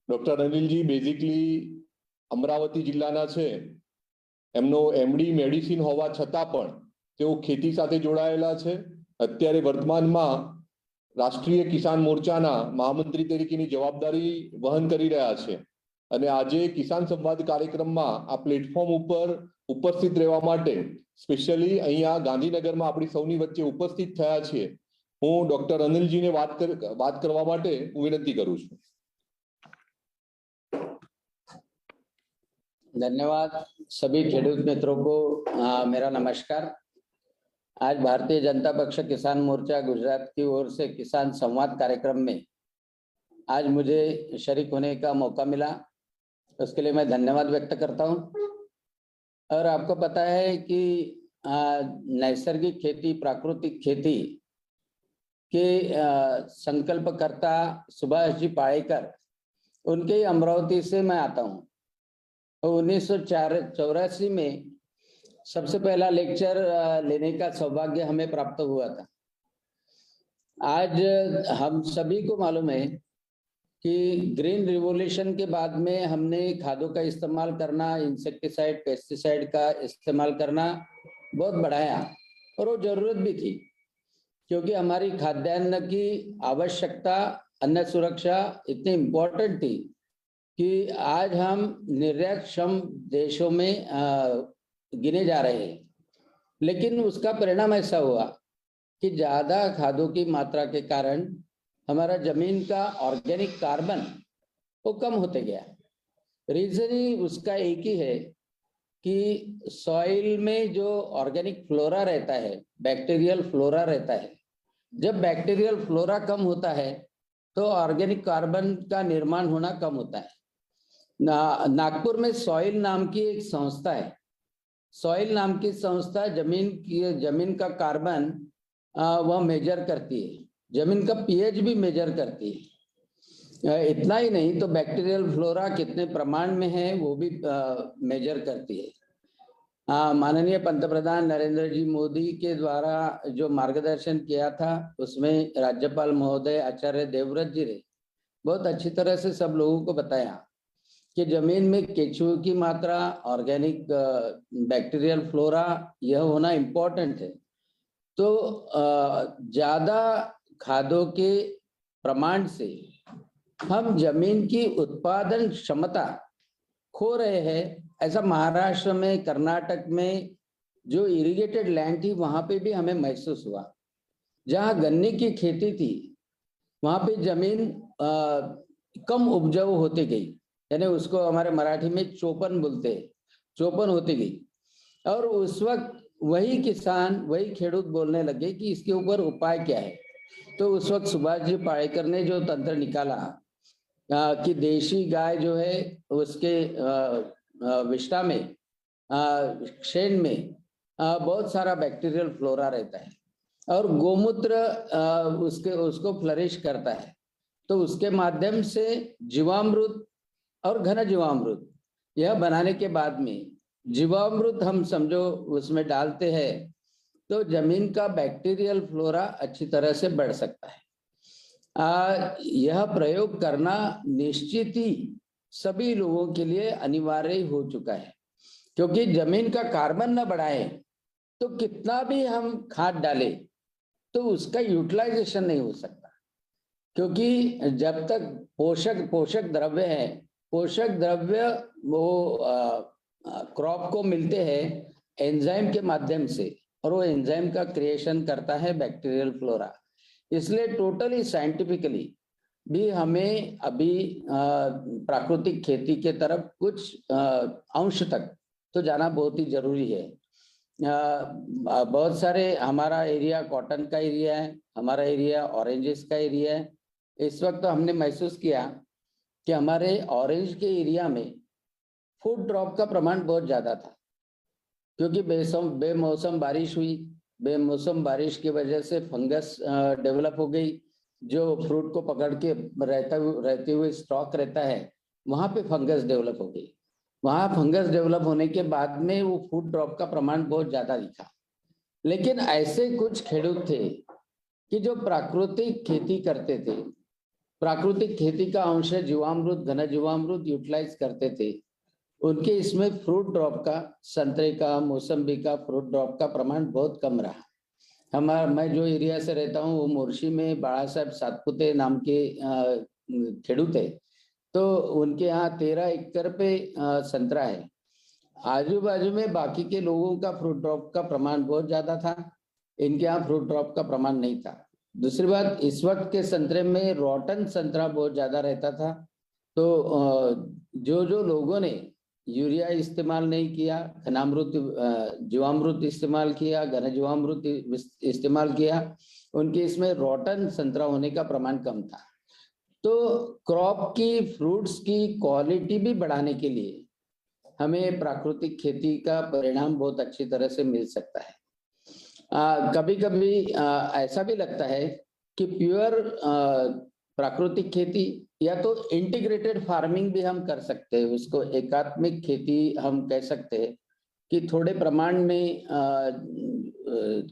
ડોક્ટર અનિલજી બેઝિકલી અમરાવતી જિલ્લાના છે. એમનો એમડી મેડિસિન હોવા છતાં પણ તેઓ ખેતી સાથે જોડાયેલા છે. અત્યારે વર્તમાનમાં રાષ્ટ્રીય કિસાન મોરચાના મહામંત્રી તરીકેની જવાબદારી વહન કરી રહ્યા છે. અને આજે કિસાન સંવાદ કાર્યક્રમમાં આ પ્લેટફોર્મ ઉપર ઉપસ્થિત રહેવા માટે સ્પેશિયલી અહીંયા ગાંધીનગરમાં આપણી સૌની વચ્ચે ઉપસ્થિત થયા છીએ. હું ડોક્ટર અનિલજીને વાત કરવા માટે હું વિનંતી કરું છું. धन्यवाद सभी खेडूत मित्रों को मेरा नमस्कार। आज भारतीय जनता पक्ष किसान मोर्चा गुजरात की ओर से किसान संवाद कार्यक्रम में आज मुझे शरीक होने का मौका मिला, उसके लिए मैं धन्यवाद व्यक्त करता हूं। और आपको पता है कि नैसर्गिक खेती, प्राकृतिक खेती के संकल्पकर्ता सुभाष जी पालेकर, उनके ही अमरावती से मैं आता हूं। 1984 में सबसे पहला लेक्चर लेने का सौभाग्य हमें प्राप्त हुआ था। आज हम सभी को मालूम है कि ग्रीन रिवॉल्यूशन के बाद में हमने खादों का इस्तेमाल करना, इंसेक्टिसाइड, पेस्टिसाइड का इस्तेमाल करना बहुत बढ़ाया, और वो जरूरत भी थी, क्योंकि हमारी खाद्यान्न की आवश्यकता, अन्न सुरक्षा इतनी इम्पोर्टेंट थी कि आज हम निर्यातक्षम देशों में गिने जा रहे हैं। लेकिन उसका परिणाम ऐसा हुआ कि ज्यादा खादों की मात्रा के कारण हमारा जमीन का ऑर्गेनिक कार्बन वो कम होते गया। रीजन ही उसका एक ही है कि सॉइल में जो ऑर्गेनिक फ्लोरा रहता है, बैक्टीरियल फ्लोरा रहता है, जब बैक्टीरियल फ्लोरा कम होता है तो ऑर्गेनिक कार्बन का निर्माण होना कम होता है। नागपुर में सॉइल नाम की एक संस्था है। सॉइल नाम की संस्था जमीन का कार्बन वह मेजर करती है, जमीन का पीएच भी मेजर करती है। इतना ही नहीं तो बैक्टीरियल फ्लोरा कितने प्रमाण में है वो भी मेजर करती है। माननीय पंतप्रधान नरेंद्र जी मोदी के द्वारा जो मार्गदर्शन किया था, उसमें राज्यपाल महोदय आचार्य देवव्रत जी ने बहुत अच्छी तरह से सब लोगों को बताया कि जमीन में केचुए की मात्रा, ऑर्गेनिक बैक्टीरियल फ्लोरा यह होना इम्पोर्टेंट है। तो ज्यादा खादों के प्रमाण से हम जमीन की उत्पादन क्षमता खो रहे हैं। ऐसा महाराष्ट्र में, कर्नाटक में जो इरिगेटेड लैंड थी वहां पे भी हमें महसूस हुआ। जहां गन्ने की खेती थी वहां पे जमीन कम उपजाऊ होती गई, यानी उसको हमारे मराठी में चौपन बोलते हैं, चौपन होती गई। और उस वक्त वही किसान, वही खेडूत बोलने लगे कि इसके ऊपर उपाय क्या है। तो उस वक्त सुभाष जी पालेकर ने जो तंत्र निकाला कि देशी गाय जो है उसके विष्ठा में, शेन में बहुत सारा बैक्टीरियल फ्लोरा रहता है, और गोमूत्र उसको फ्लरिश करता है। तो उसके माध्यम से जीवामृत और घन जीवामृत यह बनाने के बाद में जीवामृत हम समझो उसमें डालते हैं तो जमीन का बैक्टीरियल फ्लोरा अच्छी तरह से बढ़ सकता है। यह प्रयोग करना निश्चित ही सभी लोगों के लिए अनिवार्य हो चुका है, क्योंकि जमीन का कार्बन न बढ़ाए तो कितना भी हम खाद डालें तो उसका यूटिलाइजेशन नहीं हो सकता, क्योंकि जब तक पोषक द्रव्य है, पोषक द्रव्य वो क्रॉप को मिलते हैं एंजाइम के माध्यम से, और वो एंजाइम का क्रिएशन करता है बैक्टीरियल फ्लोरा। इसलिए टोटली साइंटिफिकली भी हमें अभी प्राकृतिक खेती के तरफ कुछ अंश तक तो जाना बहुत ही जरूरी है। बहुत सारे हमारा एरिया कॉटन का एरिया है, हमारा एरिया ऑरेंजेस का एरिया है। इस वक्त तो हमने महसूस किया कि हमारे ऑरेंज के एरिया में फूड ड्रॉप का प्रमाण बहुत ज्यादा था, क्योंकि बेमौसम बारिश हुई, बेमौसम बारिश की वजह से फंगस डेवलप हो गई, जो फ्रूट को पकड़ के रहते हुए स्टॉक रहता है वहां पे फंगस डेवलप हो गई। वहां फंगस डेवलप होने के बाद में वो फूड ड्रॉप का प्रमाण बहुत ज्यादा दिखा। लेकिन ऐसे कुछ खेडूत थे कि जो प्राकृतिक खेती करते थे, प्राकृतिक खेती का अंश जीवामृत, घन जीवामृत यूटिलाइज करते थे, उनके इसमें फ्रूट ड्रॉप का, संतरे का, मौसम्बी का फ्रूट ड्रॉप का प्रमाण बहुत कम रहा। मैं जो एरिया से रहता हूँ वो मोर्शी में बाड़ा साहब सातपुते नाम के खेडूत है, तो उनके यहाँ 13 एकड़ पे संतरा है। आजू बाजू में बाकी के लोगों का फ्रूट ड्रॉप का प्रमाण बहुत ज्यादा था, इनके यहाँ फ्रूट ड्रॉप का प्रमाण नहीं था। दूसरी बात, इस वक्त के संतरे में रॉटन संतरा बहुत ज्यादा रहता था। तो जो लोगों ने यूरिया इस्तेमाल नहीं किया, घनामृत जीवामृत इस्तेमाल किया, घन जीवामृत इस्तेमाल किया, उनके इसमें रॉटन संतरा होने का प्रमाण कम था। तो क्रॉप की, फ्रूट्स की क्वालिटी भी बढ़ाने के लिए हमें प्राकृतिक खेती का परिणाम बहुत अच्छी तरह से मिल सकता है। कभी कभी ऐसा भी लगता है कि प्योर प्राकृतिक खेती या तो इंटीग्रेटेड फार्मिंग भी हम कर सकते हैं, उसको एकात्मिक खेती हम कह सकते हैं कि थोड़े प्रमाण में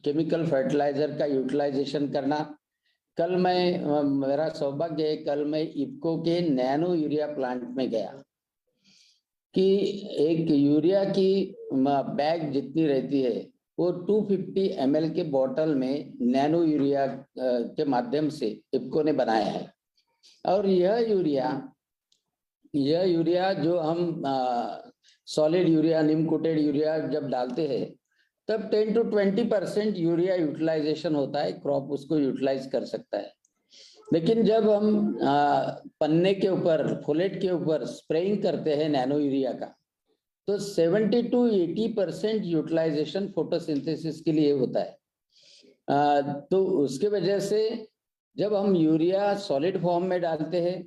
केमिकल फर्टिलाइजर का यूटिलाइजेशन करना। कल मेरा सौभाग्य है, कल मैं इफ्को के नैनो यूरिया प्लांट में गया कि एक यूरिया की बैग जितनी रहती है वो 250 ml के बोतल में नैनो यूरिया के माध्यम से इफ्को ने बनाया है। और यह यूरिया जो हम सॉलिड यूरिया, नीम कोटेड यूरिया जब डालते हैं तब 10 to 20% यूरिया यूटिलाइजेशन होता है, क्रॉप उसको यूटिलाइज कर सकता है। लेकिन जब हम पन्ने के ऊपर, फोलेट के ऊपर स्प्रेइंग करते हैं नैनो यूरिया का, तो 70 to 80% यूटिलाइजेशन फोटोसिंथेसिस के लिए होता है। तो उसके वजह से जब हम यूरिया सॉलिड फॉर्म में डालते हैं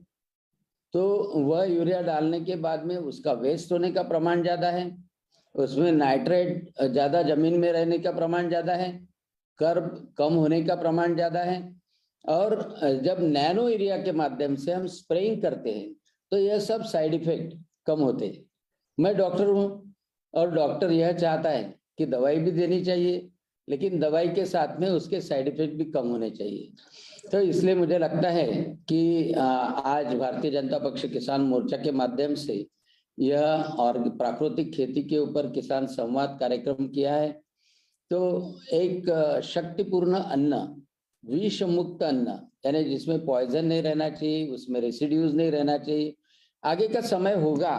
तो वह यूरिया डालने के बाद में उसका वेस्ट होने का प्रमाण ज्यादा है, उसमें नाइट्रेट ज्यादा जमीन में रहने का प्रमाण ज्यादा है, कर्ब कम होने का प्रमाण ज्यादा है। और जब नैनो यूरिया के माध्यम से हम स्प्रेइंग करते हैं तो यह सब साइड इफेक्ट कम होते हैं। मैं डॉक्टर हूँ और डॉक्टर यह चाहता है कि दवाई भी देनी चाहिए, लेकिन दवाई के साथ में उसके साइड इफेक्ट भी कम होने चाहिए। तो इसलिए मुझे लगता है कि आज भारतीय जनता पक्ष किसान मोर्चा के माध्यम से यह और प्राकृतिक खेती के ऊपर किसान संवाद कार्यक्रम किया है। तो एक शक्तिपूर्ण अन्न, विष मुक्त अन्न, यानी जिसमें पॉइजन नहीं रहना चाहिए, उसमें रेसिड्यूज नहीं रहना चाहिए। आगे का समय होगा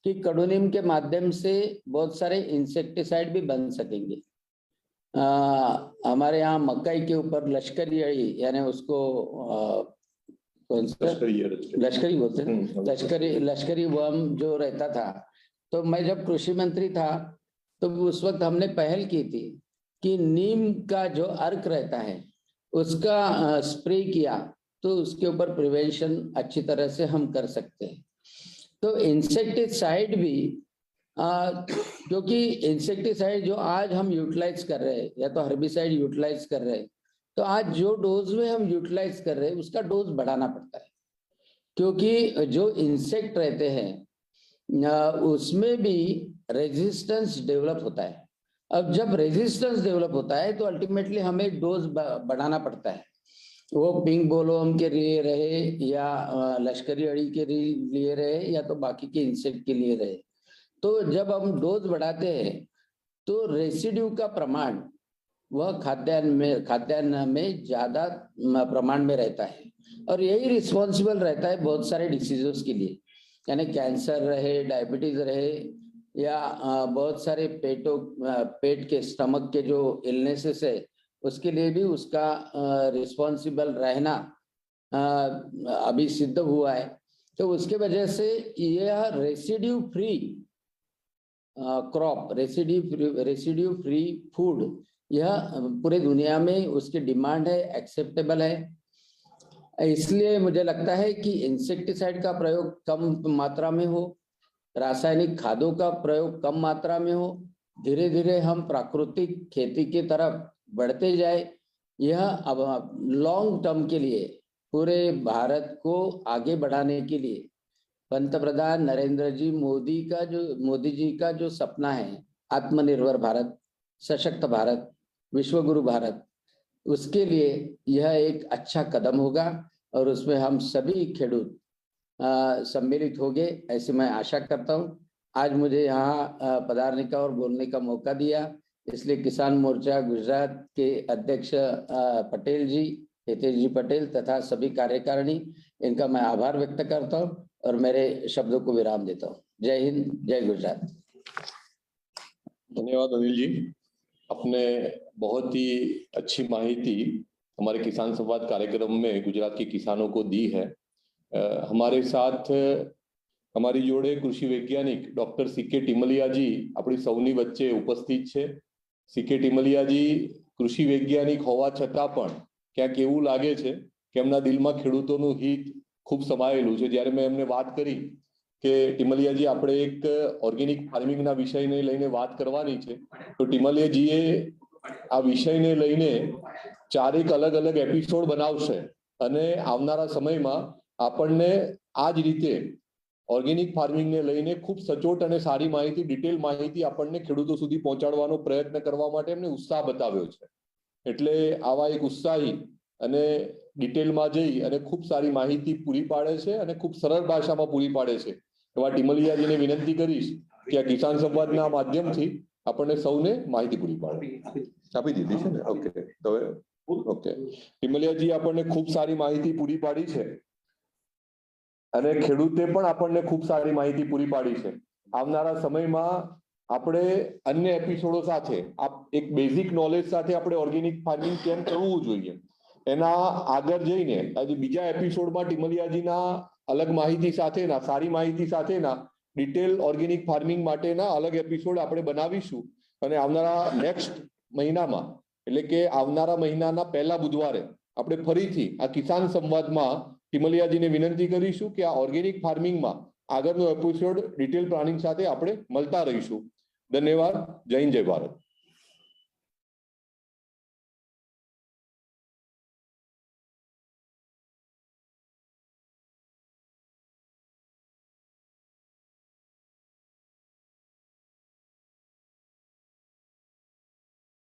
कि कडूनीम के माध्यम से बहुत सारे इंसेक्टिसाइड भी बन सकेंगे। हमारे यहाँ मकई के ऊपर लश्करी अड़ी, यानी उसको कौन सा लश्करी बोलते हैं, लश्करी वर्म जो रहता था, तो मैं जब कृषि मंत्री था तो उस वक्त हमने पहल की थी कि नीम का जो अर्क रहता है उसका स्प्रे किया तो उसके ऊपर प्रिवेंशन अच्छी तरह से हम कर सकते हैं। तो इंसेक्टिसाइड भी क्योंकि इंसेक्टिसाइड जो आज हम यूटिलाइज कर रहे हैं या तो हर्बिसाइड यूटिलाइज कर रहे हैं, तो आज जो डोज में हम यूटिलाइज कर रहे हैं उसका डोज बढ़ाना पड़ता है, क्योंकि जो इंसेक्ट रहते हैं उसमें भी रेजिस्टेंस डेवलप होता है। अब जब रेजिस्टेंस डेवलप होता है तो अल्टीमेटली हमें डोज बढ़ाना पड़ता है, वो पिंक बोलोवर्म के लिए रहे या लश्करी अड़ी के लिए रहे या तो बाकी के इंसेक्ट के लिए रहे। तो जब हम डोज बढ़ाते हैं तो रेसिड्यू का प्रमाण वह खाद्यान्न में ज्यादा प्रमाण में रहता है, और यही रिस्पॉन्सिबल रहता है बहुत सारे डिसीजों के लिए, यानी कैंसर रहे, डायबिटीज रहे या बहुत सारे पेट के स्टमक के जो इलनेसेस है उसके लिए भी उसका रिस्पॉन्सिबल रहना अभी सिद्ध हुआ है। तो उसके वजह से यह residue free crop, residue free food, यह पूरे दुनिया में उसकी डिमांड है, एक्सेप्टेबल है। इसलिए मुझे लगता है कि इंसेक्टिसाइड का प्रयोग कम मात्रा में हो, रासायनिक खादों का प्रयोग कम मात्रा में हो, धीरे धीरे हम प्राकृतिक खेती की तरफ बढ़ते जाए, यह अब लॉन्ग टर्म के लिए पूरे भारत को आगे बढ़ाने के लिए पंतप्रधान नरेंद्र जी मोदी जी का जो सपना है, आत्मनिर्भर भारत, सशक्त भारत, विश्वगुरु भारत, उसके लिए यह एक अच्छा कदम होगा और उसमें हम सभी खेडूत सम्मिलित होंगे, ऐसी मैं आशा करता हूं। आज मुझे यहाँ पधारने का और बोलने का मौका दिया, इसलिए किसान मोर्चा गुजरात के अध्यक्ष पटेल जी, हितेश जी पटेल तथा सभी कार्यकारिणी, इनका मैं आभार व्यक्त करता हूं और मेरे शब्दों को विराम देता हूं। जय हिंद, जय गुजरात। धन्यवाद अनिल जी, अपने बहुत ही अच्छी माहिती हमारे किसान संवाद कार्यक्रम में गुजरात के किसानों को दी है। हमारे साथ हमारी जोड़े कृषि वैज्ञानिक डॉक्टर सीके ટીમલિયાજી આપણી સૌની વચ્ચે ઉપસ્થિત છે। सीके ટીમલિયાજી કૃષિ વૈજ્ઞાનિક હોવા છતાં પણ ક્યાંક એવું લાગે છે કે એમના દિલમાં ખેડૂતોનું હિત ખૂબ સમાયેલું છે। જ્યારે મેં એમને વાત કરી કે ટીમલિયાજી આપણે એક ઓર્ગેનિક ફાર્મિંગના વિષયને લઈને વાત કરવાની છે, તો ટીમલિયાજીએ આ વિષયને લઈને 4 અલગ અલગ એપિસોડ બનાવશે અને આવનારા સમયમાં આપણને આ જ રીતે ઓર્ગેનિક ફાર્મિંગને લઈને ખૂબ સચોટ અને સારી માહિતી, ડિટેલ માહિતી આપણને ખેડૂતો સુધી પહોંચાડવાનો પ્રયત્ન કરવા માટે એમને ઉત્સાહ બતાવ્યો છે। એટલે આવા એક ઉત્સાહી અને ડિટેલમાં જઈ અને ખૂબ સારી માહિતી પૂરી પાડે છે અને ખૂબ સરળ ભાષામાં પૂરી પાડે છે એવા ટીમલિયાજીને વિનંતી કરીશ કે આ કિસાન સંવાદના માધ્યમથી આપણને સૌને માહિતી પૂરી પાડે। આપી દીધી છે ને? ઓકે, તો ઓકે, ટીમલિયાજી આપણને ખૂબ સારી માહિતી પૂરી પાડી છે અને ખેડૂતે પણ આપણને ખૂબ સારી માહિતી પૂરી પાડી છે। આવનારા સમયમાં આપણે અન્ય એપિસોડો સાથે એક બેઝિક નોલેજ સાથે આપણે ઓર્ગેનિક ફાર્મિંગ કેમ કરવું જોઈએ એના આગળ જઈને આજે બીજા એપિસોડમાં ટીમલિયાજીના અલગ માહિતી સાથેના, સારી માહિતી સાથેના ડિટેલ ઓર્ગેનિક ફાર્મિંગ માટેના અલગ એપિસોડ આપણે બનાવીશું અને આવનારા નેક્સ્ટ મહિનામાં, એટલે કે આવનારા મહિનાના પહેલા બુધવારે આપણે ફરીથી આ કિસાન સંવાદમાં ટીમલિયાજીને વિનંતી કરીશું કે આ ઓર્ગેનિક ફાર્મિંગમાં આગળનો એપિસોડ ડિટેલ પ્લાનિંગ સાથે આપણે મળતા રહીશું। ધન્યવાદ, જય હિન્દ, જય ભારત।